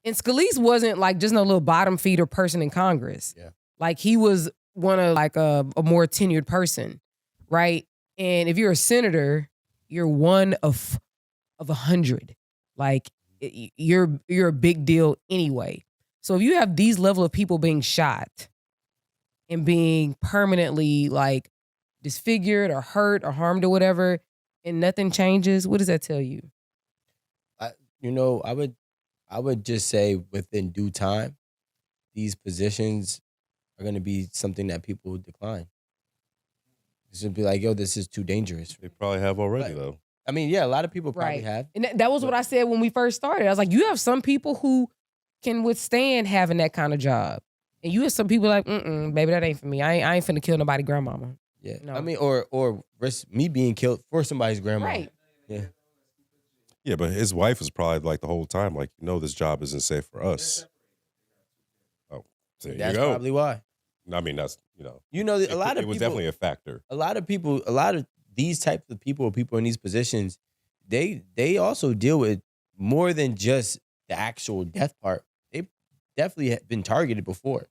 and Scalise wasn't like just no little bottom feeder person in Congress. Yeah. Like he was one of like a more tenured person, right? And if you're a senator, you're one of 100. Like you're a big deal anyway. So if you have these level of people being shot and being permanently like disfigured or hurt or harmed or whatever, and nothing changes, what does that tell you? I would just say within due time, these positions are going to be something that people would decline. It's going to be like, yo, this is too dangerous. They probably have already, though. I mean, yeah, a lot of people probably have. And that was what I said when we first started. I was like, you have some people who can withstand having that kind of job. And you have some people like, baby, that ain't for me. I ain't finna kill nobody grandmama. Yeah. No. I mean, or risk me being killed for somebody's grandma. Right. Yeah. Yeah, but his wife was probably like the whole time, like, this job isn't safe for us. Oh, there you That's go. probably why. I mean, that's, a lot of it people, was definitely a factor. a lot of these types of people in these positions, they also deal with more than just the actual death part. They definitely have been targeted before,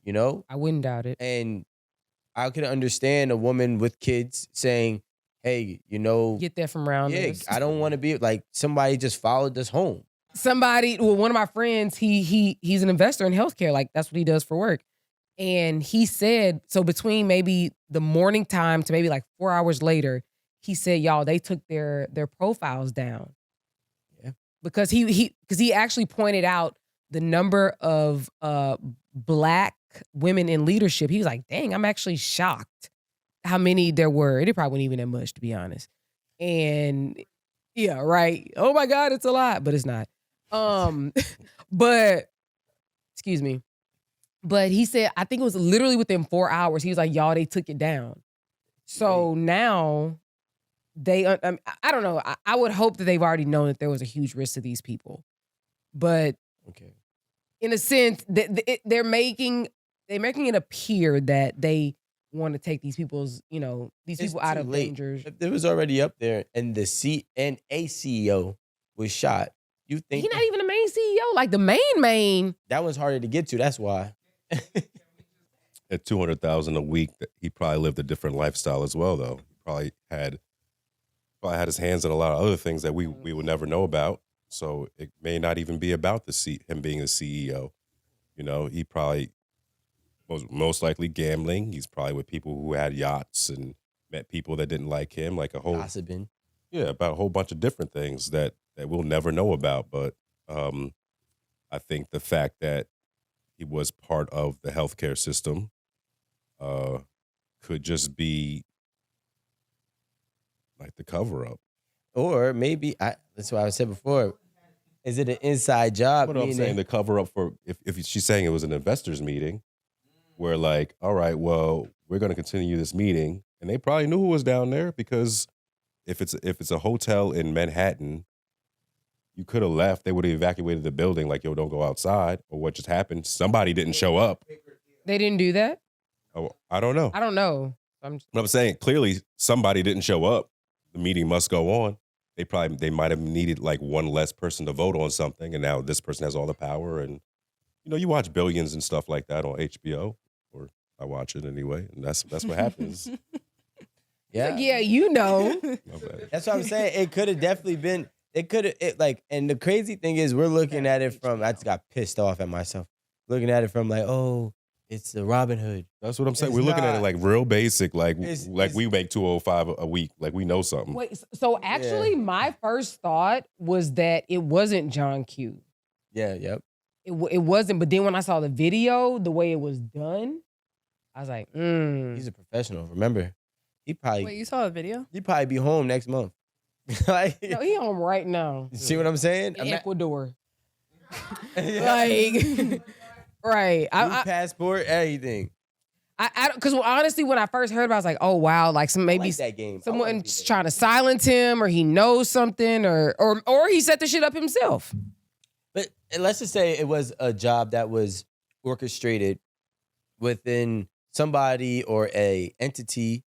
I wouldn't doubt it. And I could understand a woman with kids saying, hey, get that from around us. I don't want to be like somebody just followed us home. One of my friends, he's an investor in healthcare. Like that's what he does for work. And he said, so between maybe the morning time to maybe like 4 hours later, he said, y'all, they took their profiles down. Yeah. Because he actually pointed out the number of Black women in leadership. He was like, dang, I'm actually shocked how many there were. It probably wasn't even that much, to be honest. And yeah, right. Oh my God, it's a lot, but it's not. But excuse me. But he said, I think it was literally within 4 hours. He was like, y'all, they took it down. So now they, I don't know. I would hope that they've already known that there was a huge risk to these people. But Okay. in a sense, they're making it appear that they want to take these people's, these people out of danger. If it was already up there and a CEO was shot, you think he's not even the main CEO, like the main. that one's harder to get to. That's why. At $200,000 a week, he probably lived a different lifestyle as well, though. He probably had his hands in a lot of other things that we would never know about. So it may not even be about him being the CEO. He probably most likely gambling. He's probably with people who had yachts and met people that didn't like him, like a whole Gossiping. Yeah, about a whole bunch of different things that we'll never know about. But I think the fact that he was part of the healthcare system could just be like the cover up. Or maybe that's what I said before. Is it an inside job? What I'm saying, the cover up for if she's saying it was an investors meeting, where like, all right, well, we're going to continue this meeting, and they probably knew who was down there because if it's a hotel in Manhattan, you could have left. They would have evacuated the building. Like, yo, don't go outside. Or what just happened? Somebody didn't show up. They didn't do that? Oh, I don't know. I don't know. I'm saying clearly somebody didn't show up. The meeting must go on. They might have needed like one less person to vote on something, and now this person has all the power. And you watch Billions and stuff like that on HBO, or I watch it anyway, and that's what happens. Yeah, That's what I'm saying. It could have definitely been. It could have and the crazy thing is we're looking at it from. I just got pissed off at myself looking at it from like, oh, it's the Robin Hood. That's what I'm saying. We're looking at it like real basic, like we make $205 a week, like we know something. Wait, so actually, my first thought was that it wasn't John Q. Yeah, yep. It wasn't. But then when I saw the video, the way it was done, I was like, He's a professional. Remember, Wait, you saw the video? He'd probably be home next month. No, he home right now. See what I'm saying? In Ecuador. Like. Right. Passport, everything. Because honestly, when I first heard about it, I was like, oh, wow. Like that game. Someone's trying to silence him, or he knows something, or he set the shit up himself. But let's just say it was a job that was orchestrated within somebody or an entity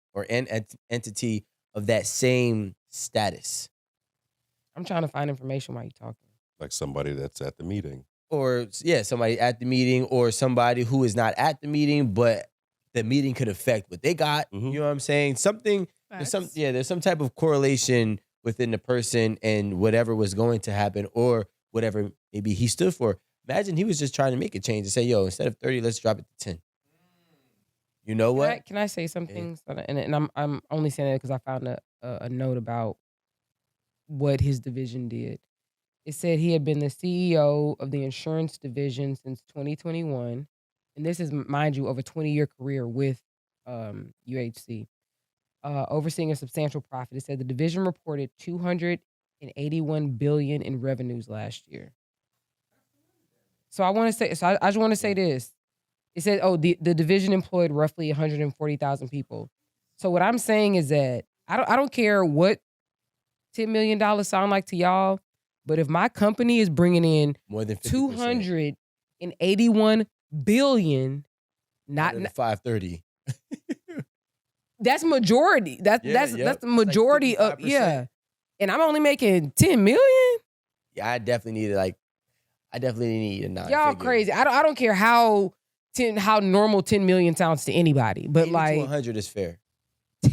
of that same status. I'm trying to find information while you're talking. Like somebody that's at the meeting. Or, somebody at the meeting, or somebody who is not at the meeting, but the meeting could affect what they got. Mm-hmm. You know what I'm saying? There's some type of correlation within the person and whatever was going to happen, or whatever maybe he stood for. Imagine he was just trying to make a change and say, yo, instead of 30, let's drop it to 10. You know what? Can I say something? And I'm only saying that because I found a note about what his division did. It said he had been the CEO of the insurance division since 2021. And this is, mind you, of a 20-year career with UHC. Overseeing a substantial profit. It said the division reported $281 billion in revenues last year. So I just want to say this. It said, the division employed roughly 140,000 people. So what I'm saying is that I don't care what $10 million sound like to y'all, but if my company is bringing in more than 50%. 281 billion, not 530. That's majority. That's the majority like of And I'm only making 10 million. Yeah, I definitely need a nine. Y'all crazy. I don't care how normal 10 million sounds to anybody, but 80 like to 100 is fair.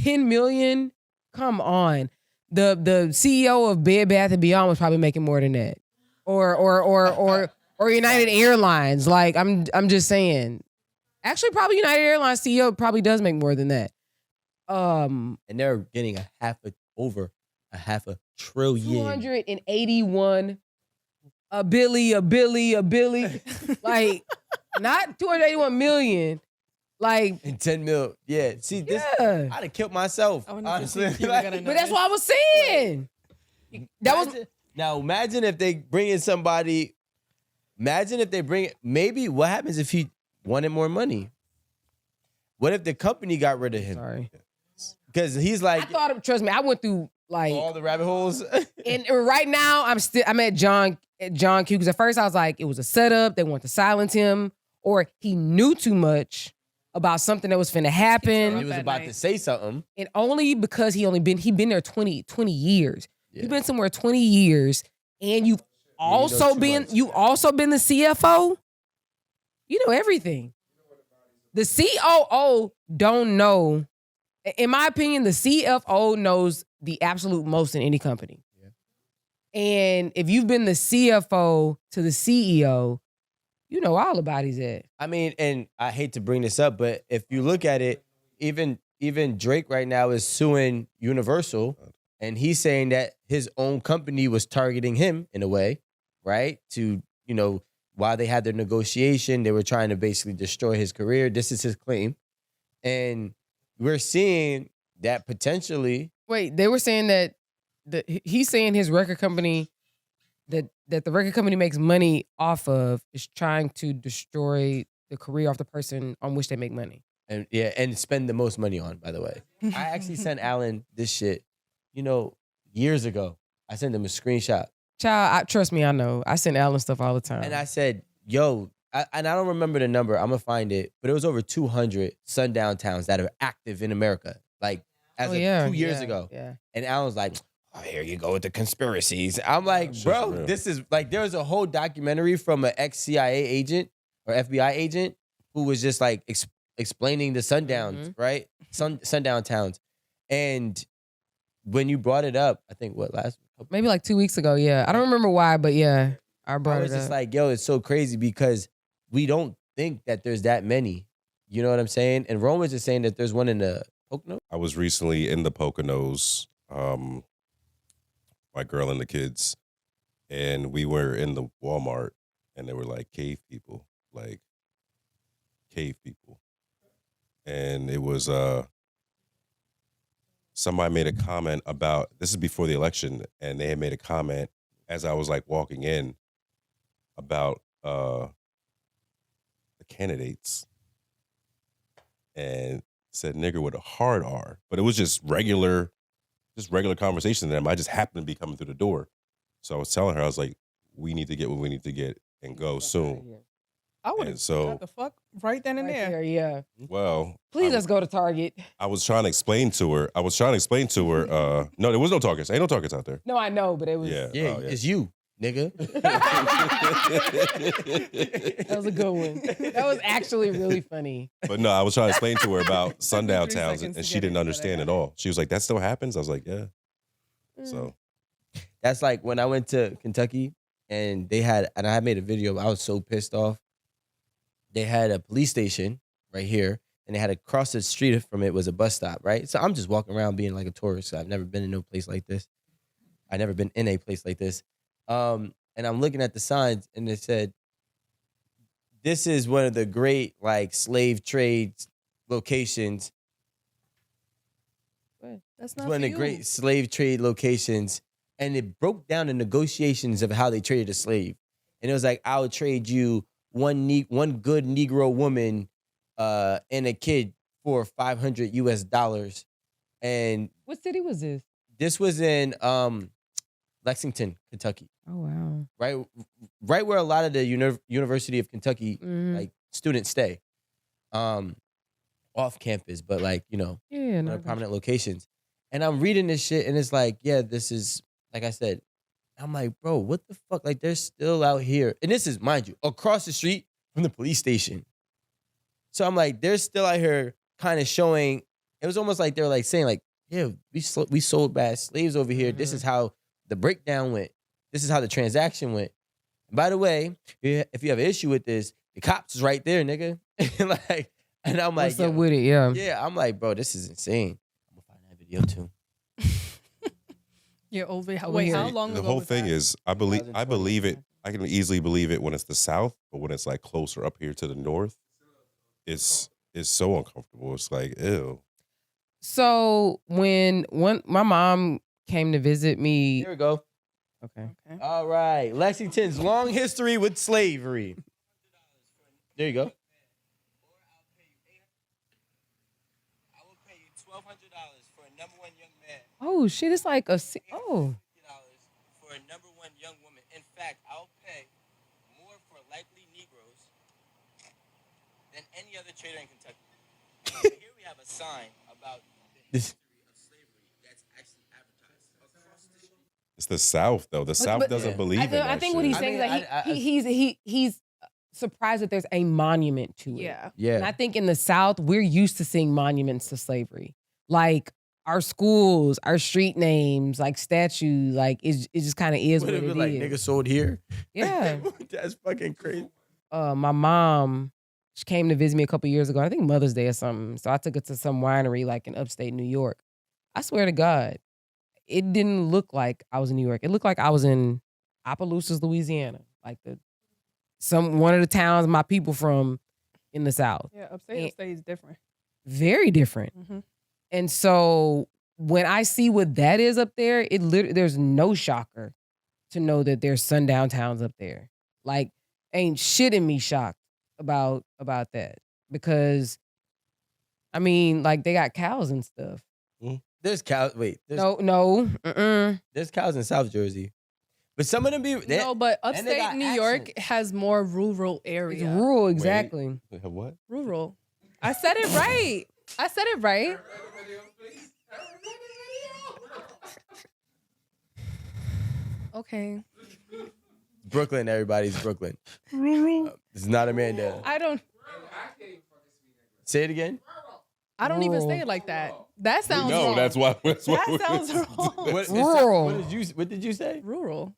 10 million. Come on. The CEO of Bed Bath & Beyond was probably making more than that, or United Airlines. Like I'm just saying. Actually, probably United Airlines CEO probably does make more than that. And they're getting over a half a trillion. 281 a billy. Like not 281 million. Like and 10 mil. Yeah. See, this I'd have killed myself. Honestly. But that's what I was saying. Now imagine if they bring in somebody. Maybe what happens if he wanted more money? What if the company got rid of him? Sorry. Because he's like, trust me, I went through like all the rabbit holes. And right now I'm at John Q, because at first I was like, it was a setup. They want to silence him, or he knew too much about something that was finna happen. He was about to say something. And only because he been there 20 years. Yeah. You've been somewhere 20 years, and you've also been the CFO. You know everything. The COO don't know. In my opinion, the CFO knows the absolute most in any company. Yeah. And if you've been the CFO to the CEO, you know all about his at. I mean, and I hate to bring this up, but if you look at it, even Drake right now is suing Universal, and he's saying that his own company was targeting him in a way, right? To, while they had their negotiation, they were trying to basically destroy his career. This is his claim. And we're seeing that potentially. Wait, they were saying that he's saying his record company that the record company makes money off of is trying to destroy the career of the person on which they make money. And spend the most money on, by the way. I actually sent Alan this shit, years ago. I sent him a screenshot. Child, trust me, I know. I send Alan stuff all the time. And I said, yo, and I don't remember the number. I'm going to find it. But it was over 200 sundown towns that are active in America. Like, as of 2 years ago. Yeah. And Alan was like, oh, here you go with the conspiracies. I'm like, bro, this is like, there was a whole documentary from an ex-CIA agent or FBI agent who was just like explaining the sundowns, right? Sundown towns. And when you brought it up, I think maybe like 2 weeks ago, yeah. I don't remember why, but yeah, I brought it up. I was just like, yo, it's so crazy because we don't think that there's that many. You know what I'm saying? And Romeo is saying that there's one in the Poconos. I was recently in the Poconos, my girl and the kids, and we were in the Walmart, and they were like cave people. And it was, somebody made a comment about, this is before the election, and they had made a comment as I was like walking in about the candidates, and said nigger with a hard R, but it was just regular conversation to them. I just happened to be coming through the door. So I was telling her, I was like, we need to get what we need to get and go soon. I would have got the fuck right then and there. Yeah. Well, please let's go to Target. I was trying to explain to her. No, there was no Targets. Ain't no Targets out there. No, I know, but it was. Yeah, it's you, nigga. That was a good one. That was actually really funny. But no, I was trying to explain to her about sundown towns, and she didn't understand at all. She was like, that still happens? I was like, yeah. So that's like when I went to Kentucky and I had made a video. I was so pissed off. They had a police station right here, and they had across the street from it was a bus stop, right? So I'm just walking around being like a tourist. I've never been in no place like this. I've never been in a place like this. And I'm looking at the signs, and it said, this is one of the great like slave trade locations. That's not one of the great slave trade locations. And it broke down the negotiations of how they traded a slave. and it was like, I'll trade you one good Negro woman and a kid for $500 US. And what city was this? This was in Lexington, Kentucky. Oh wow! Right where a lot of the University of Kentucky like students stay, off campus, but like one of prominent locations. And I'm reading this shit, and it's like, yeah, this is like I said. I'm like, bro, what the fuck? Like, they're still out here, and this is, mind you, across the street from the police station. So I'm like, they're still out here, kind of showing. It was almost like they were like saying, like, yeah, we sold bad slaves over here. This is how the breakdown went. This is how the transaction went. And by the way, if you have an issue with this, the cops is right there, nigga. And I'm like, what's up with it? Yeah. Yeah, I'm like, bro, this is insane. I'm gonna find that video too. You're over. Wait, how long ago? The whole thing that? is, I believe it. I can easily believe it when it's the South, but when it's like closer up here to the North, it's so uncomfortable. It's like, ew. So when my mom came to visit me, Here we go. Okay. All right, Lexington's long history with slavery. There you go. I will pay you $1,200 for a number one young man. Oh shit! It's like a $50 for a number one young woman. In fact, I'll pay more for likely Negroes than any other trader in Kentucky. Here we have a sign about the history of slavery that's actually advertised across the street. It's the South though. The South doesn't believe in that I think shit. what he's saying is that he's surprised that there's a monument to it. Yeah. And I think in the South, we're used to seeing monuments to slavery. Like our schools, our street names, like statues, like it just kind of is what it is. Like, nigga sold here? Yeah. That's fucking crazy. My mom, she came to visit me a couple years ago. I think Mother's Day or something. So I took her to some winery like in upstate New York. I swear to God, it didn't look like I was in New York. It looked like I was in Opelousas, Louisiana. Like one of the towns my people from in the South. Yeah, upstate is different. Very different. Mm-hmm. And so when I see what that is up there, there's no shocker to know that there's sundown towns up there. Like, ain't shit in me shocked about that. Because, I mean, like, they got cows and stuff. There's cows. Wait. No. There's cows in South Jersey. But some of them but upstate New York has more rural area. It's rural, exactly. Wait, what? Rural. I said it right. Okay. Brooklyn, everybody's Brooklyn. This is not Amanda. I don't. Say it again. I don't even say it like that. That sounds wrong. No, that's why. That sounds wrong. Rural. What did you say? Rural.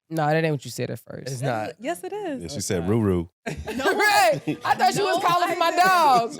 No, that ain't what you said at first. It's not. Yes, it is. Yeah, she said Ruru. No, right. I thought you was calling for my dog.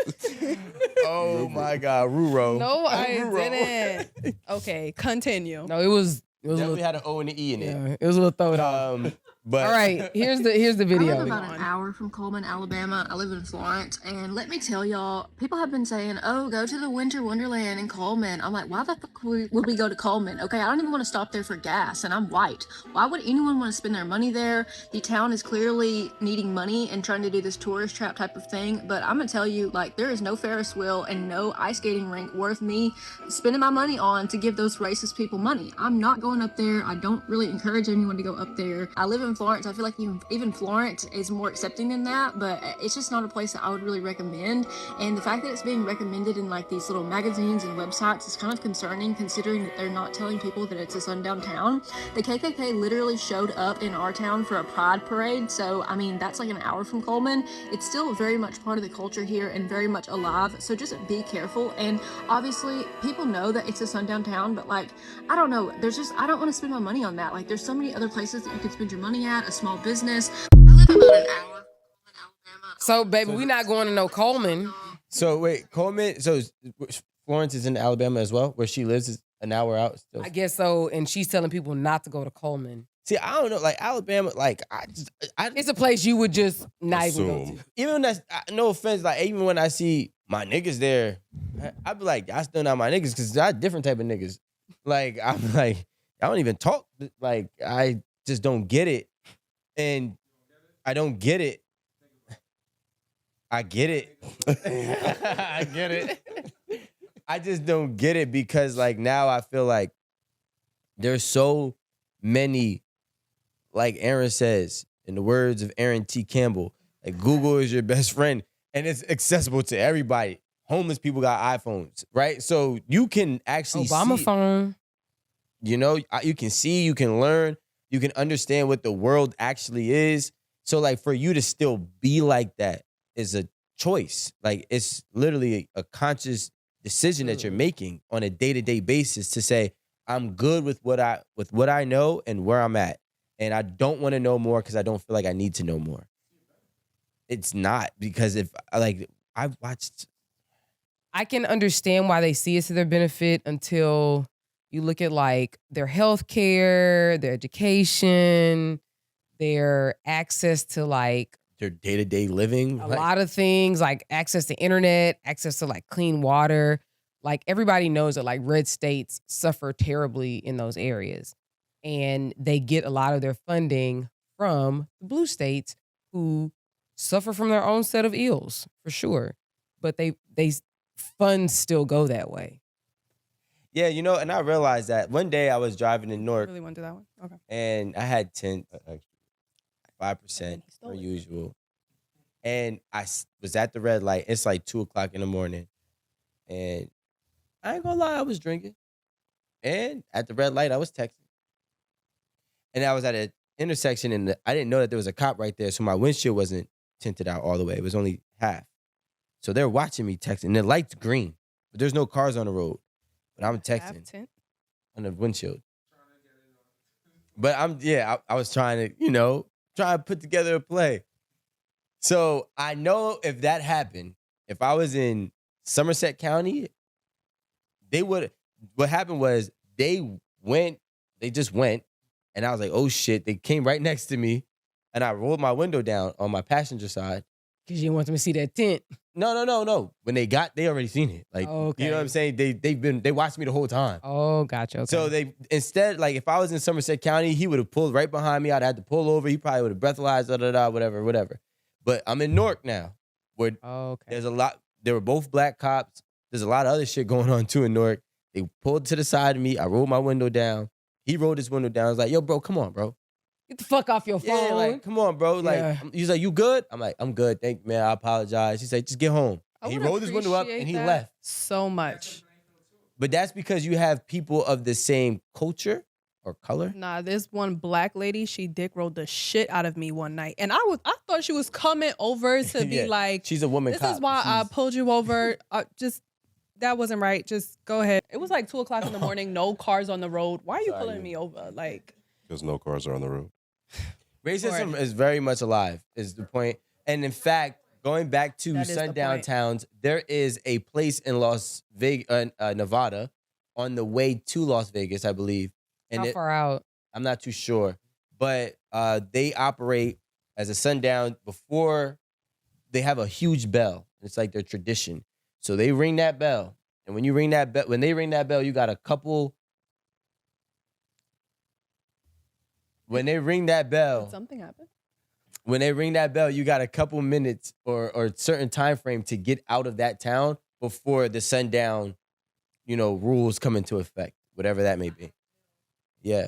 Oh my God, Ruro. No, I didn't. Okay, continue. No, it was Definitely had an O and an E in it. Yeah, it was a little throw it off. But all right, here's the video. I live about an hour from Coleman, Alabama. I live in Florence, and let me tell y'all, people have been saying, "Oh, go to the Winter Wonderland in Coleman." I'm like, why the fuck would we go to Coleman? Okay, I don't even want to stop there for gas, and I'm white. Why would anyone want to spend their money there? The town is clearly needing money and trying to do this tourist trap type of thing. But I'm gonna tell you, like, there is no Ferris wheel and no ice skating rink worth me spending my money on to give those racist people money. I'm not going up there. I don't really encourage anyone to go up there. I live in Florence. I feel like even Florence is more accepting than that, but it's just not a place that I would really recommend. And the fact that it's being recommended in like these little magazines and websites is kind of concerning, considering that they're not telling people that it's a sundown town. The KKK literally showed up in our town for a pride parade, so I mean that's like an hour from Coleman. It's still very much part of the culture here and very much alive, so just be careful. And obviously people know that it's a sundown town, but like I don't know, I don't want to spend my money on that. Like there's so many other places that you could spend your money at, a small business. I live about an hour in Alabama. So baby, we not going to no Coleman. So wait, Coleman. So Florence is in Alabama as well, where she lives is an hour out. Still. I guess so, and she's telling people not to go to Coleman. See, I don't know, like Alabama, like it's a place you would just not even go to. Even when that's no offense, like even when I see my niggas there, I be like, I still not my niggas because I different type of niggas. Like I'm like, I don't even talk. Like I just don't get it. And I don't get it. I get it. I get it. I just don't get it because like now I feel like there's so many, like Aaron says, in the words of Aaron T. Campbell, like Google is your best friend and it's accessible to everybody. Homeless people got iPhones, right? So you can actually Obama see, phone. you know, you can see, you can learn, you can understand what the world actually is. So like for you to still be like that is a choice. Like it's literally a conscious decision that you're making on a day-to-day basis to say, I'm good with what I know and where I'm at. And I don't want to know more because I don't feel like I need to know more. It's not because if like I've watched. I can understand why they see it to their benefit until you look at like their health care, their education, their access to like their day-to-day living. A lot of things like access to internet, access to like clean water. Like everybody knows that like red states suffer terribly in those areas. And they get a lot of their funding from the blue states who suffer from their own set of ills, for sure. But they funds still go that way. Yeah, you know, and I realized that one day I was driving in Newark. Really want to do that one? Okay. And I had 5% per usual. And I was at the red light. It's like 2:00 in the morning. And I ain't gonna lie, I was drinking. And at the red light, I was texting. And I was at an intersection and I didn't know that there was a cop right there. So my windshield wasn't tinted out all the way. It was only half. So they're watching me texting. And the light's green, but there's no cars on the road. But I'm texting on the windshield. But I was trying to, try to put together a play. So I know if that happened, if I was in Somerset County, what happened was they just went, and I was like, oh shit, they came right next to me, and I rolled my window down on my passenger side. Because you didn't want them to see that tent. No. When they already seen it. Like, you know what I'm saying? They watched me the whole time. Oh, gotcha. Okay. So they instead, like if I was in Somerset County, he would have pulled right behind me. I'd have to pull over. He probably would have breathalyzed, whatever. But I'm in Newark now, where there's a lot. There were both black cops. There's a lot of other shit going on too in Newark. They pulled to the side of me. I rolled my window down. He rolled his window down. I was like, yo, bro, come on, bro. Get the fuck off your phone. Yeah, like, come on, bro. Like, he's like, you good? I'm like, I'm good. Thank you, man. I apologize. He's like, just get home. He rolled his window up and he left. So much. But that's because you have people of the same culture or color. Nah, there's one black lady. She dick rolled the shit out of me one night, and I thought she was coming over to be like, she's a woman. This cop. is why I pulled you over. That wasn't right. Just go ahead. It was like 2:00 in the morning. No cars on the road. Why are you pulling me over? Like, because no cars are on the road. Racism is very much alive, is the point. And in fact, going back to Sundown Towns, there is a place in Las Vegas, Nevada, on the way to Las Vegas, I believe. And how far out? I'm not too sure. But they operate as a sundown before they have a huge bell. It's like their tradition. So they ring that bell. And when they ring that bell, you got a couple. When they ring that bell, did something happen? When they ring that bell, you got a couple minutes or a certain time frame to get out of that town before the sundown, rules come into effect, whatever that may be. Yeah,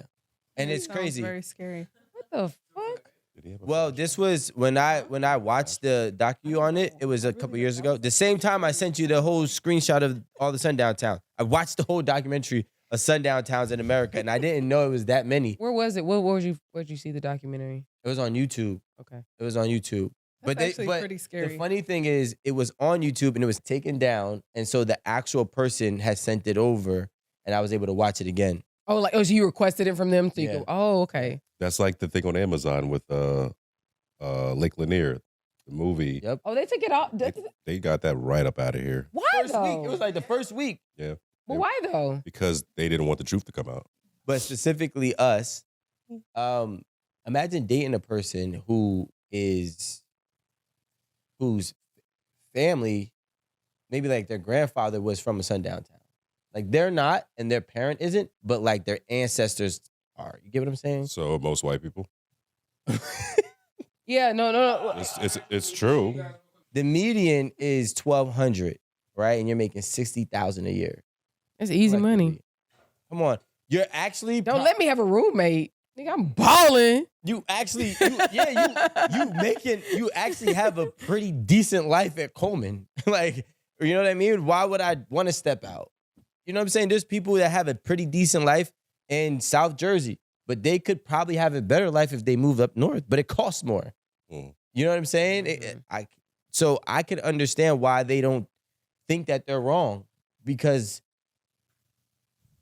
and it's crazy. Very scary. What the fuck? Well, this was when I watched the docu on it. It was a couple years ago. The same time I sent you the whole screenshot of all the Sundown Town. I watched the whole documentary of Sundown Towns in America, and I didn't know it was that many. Where was it? Where'd you see the documentary? It was on YouTube. Okay. It was on YouTube. That's actually pretty scary. The funny thing is, it was on YouTube and it was taken down, and so the actual person had sent it over, and I was able to watch it again. Oh, so you requested it from them? So you go, oh, okay. That's like the thing on Amazon with Lake Lanier, the movie. Yep. Oh, they took it off. They got that right up out of here. Why First week. It was like the first week. Yeah. But why though? Because they didn't want the truth to come out. But specifically us, imagine dating a person whose family, maybe like their grandfather was from a sundown town. Like they're not, and their parent isn't, but like their ancestors are. You get what I'm saying? So most white people. Yeah, no. It's true. The median is $1,200, right? And you're making $60,000 a year. That's easy money. Come on, you're actually Don't let me have a roommate. Nigga, I'm balling. You actually have a pretty decent life at Coleman. Like, you know what I mean? Why would I want to step out? You know what I'm saying? There's people that have a pretty decent life in South Jersey, but they could probably have a better life if they moved up north, but it costs more. You know what I'm saying? So I could understand why they don't think that they're wrong, because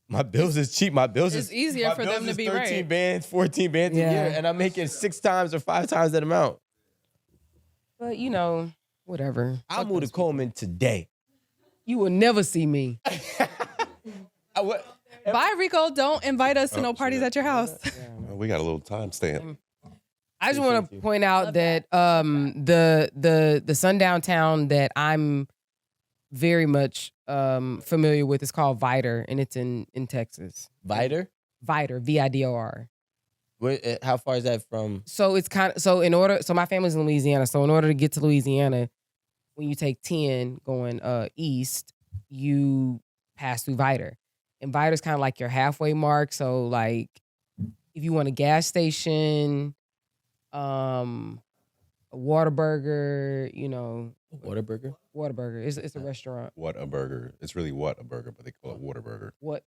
my bills is cheap. My bills it's is easier for them to be 13 right. bands, 14 bands a year, and I'm making 6 times or 5 times that amount. But whatever. I'll move to Coleman today. You will never see me. Bye, Rico. Don't invite us to no parties at your house. We got a little time stamp. I just want to point out that the Sundown Town that I'm very much familiar with is called Vidor, and it's in Texas. Vidor? Vidor, VIDOR. How far is that from? So it's so my family's in Louisiana. So in order to get to Louisiana, when you take 10 going east, you pass through Vidor. And Vidor's kind of like your halfway mark. So like if you want a gas station, a Whataburger, Whataburger? Whataburger. It's a restaurant. What a burger. It's really what a burger, but they call it Whataburger. What?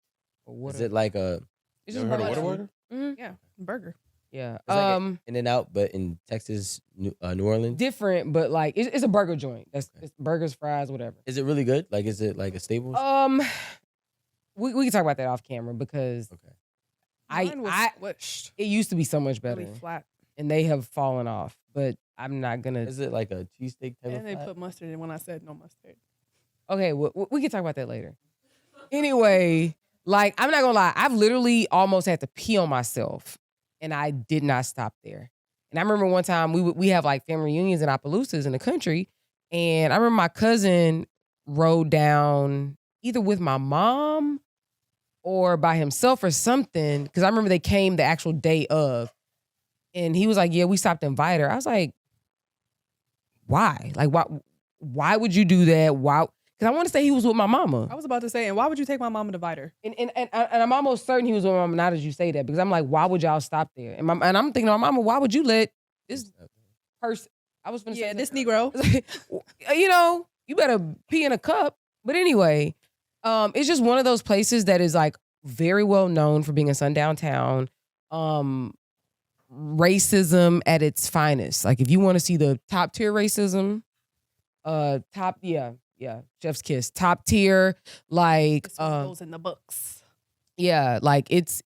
Is it like a... It's You ever heard of Whataburger? Mm-hmm. Yeah, burger. Yeah. It's like In-N-Out, but in Texas, New Orleans? Different, but like it's a burger joint. It's burgers, fries, whatever. Is it really good? Like, is it like a Staples? We can talk about that off camera because Mine was squished. It used to be so much better. Really flat. And they have fallen off, but I'm not gonna. Is it like a cheesesteak type of And they flat? put mustard in when I said no mustard. Okay, we can talk about that later. Anyway, like I'm not gonna lie, I've literally almost had to pee on myself, and I did not stop there. And I remember one time we have like family reunions in Opelousas in the country, and I remember my cousin rode down either with my mom or by himself or something, because I remember they came the actual day of, and he was like, "Yeah, we stopped in Vidor." I was like, "Why? Like, why would you do that? Why?" Because I want to say he was with my mama. I was about to say, and why would you take my mama to Vidor? And I'm almost certain he was with my mama. Not as you say that, because I'm like, why would y'all stop there? And I'm thinking, my mama, why would you let this person? I was gonna say this Negro. You better pee in a cup. But anyway, it's just one of those places that is like very well known for being a sundown town. Racism at its finest. Like if you want to see the top tier racism, chef's kiss, top tier, like This one goes in the books. Yeah, like it's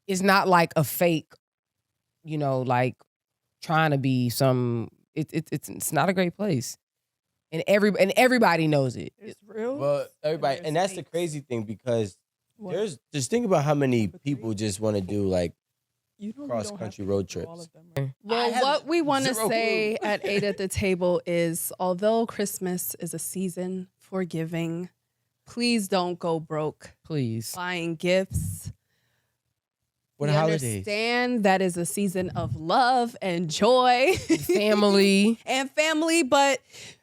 not like a fake, like trying to be some. It's not a great place, and everybody knows it. It's real. Well, everybody, and that's the crazy thing, because just think about how many people just want to do like cross-country road trips. Well, what we want to say at 8 at the table is, although Christmas is a season for giving, please don't go broke. Please. Buying gifts. What We holidays? understand that is a season of love and joy. Family. And family, but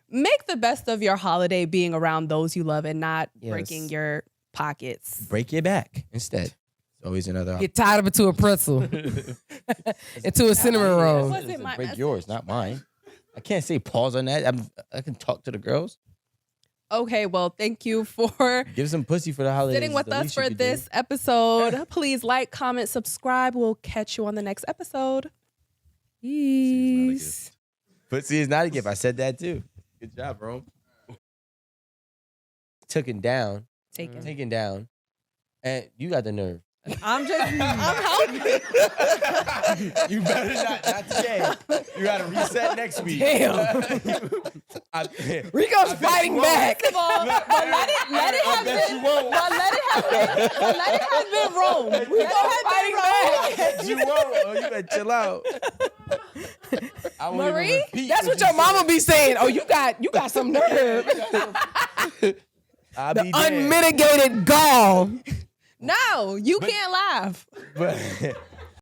make the best of your holiday being around those you love and not breaking your pockets. Break your back instead. Always another option. Get tied up into a pretzel. Into a cinnamon roll. Break yours, not mine. I can't say pause on that. I can talk to the girls. Okay, well, thank you for Give some pussy for the holidays. sitting with us for this episode. Please like, comment, subscribe. We'll catch you on the next episode. Peace. Pussy is not a gift. I said that too. Good job, bro. Taken down. And you got the nerve. I'm helping. You better not today. You got to reset next week. Damn. Rico's fighting back. First of all, but let it have been wrong. Rico's fighting back. You won't. Oh, you better chill out. Marie, that's what your mama be saying. Oh, you got some nerve. The unmitigated gall. No, you can't laugh. But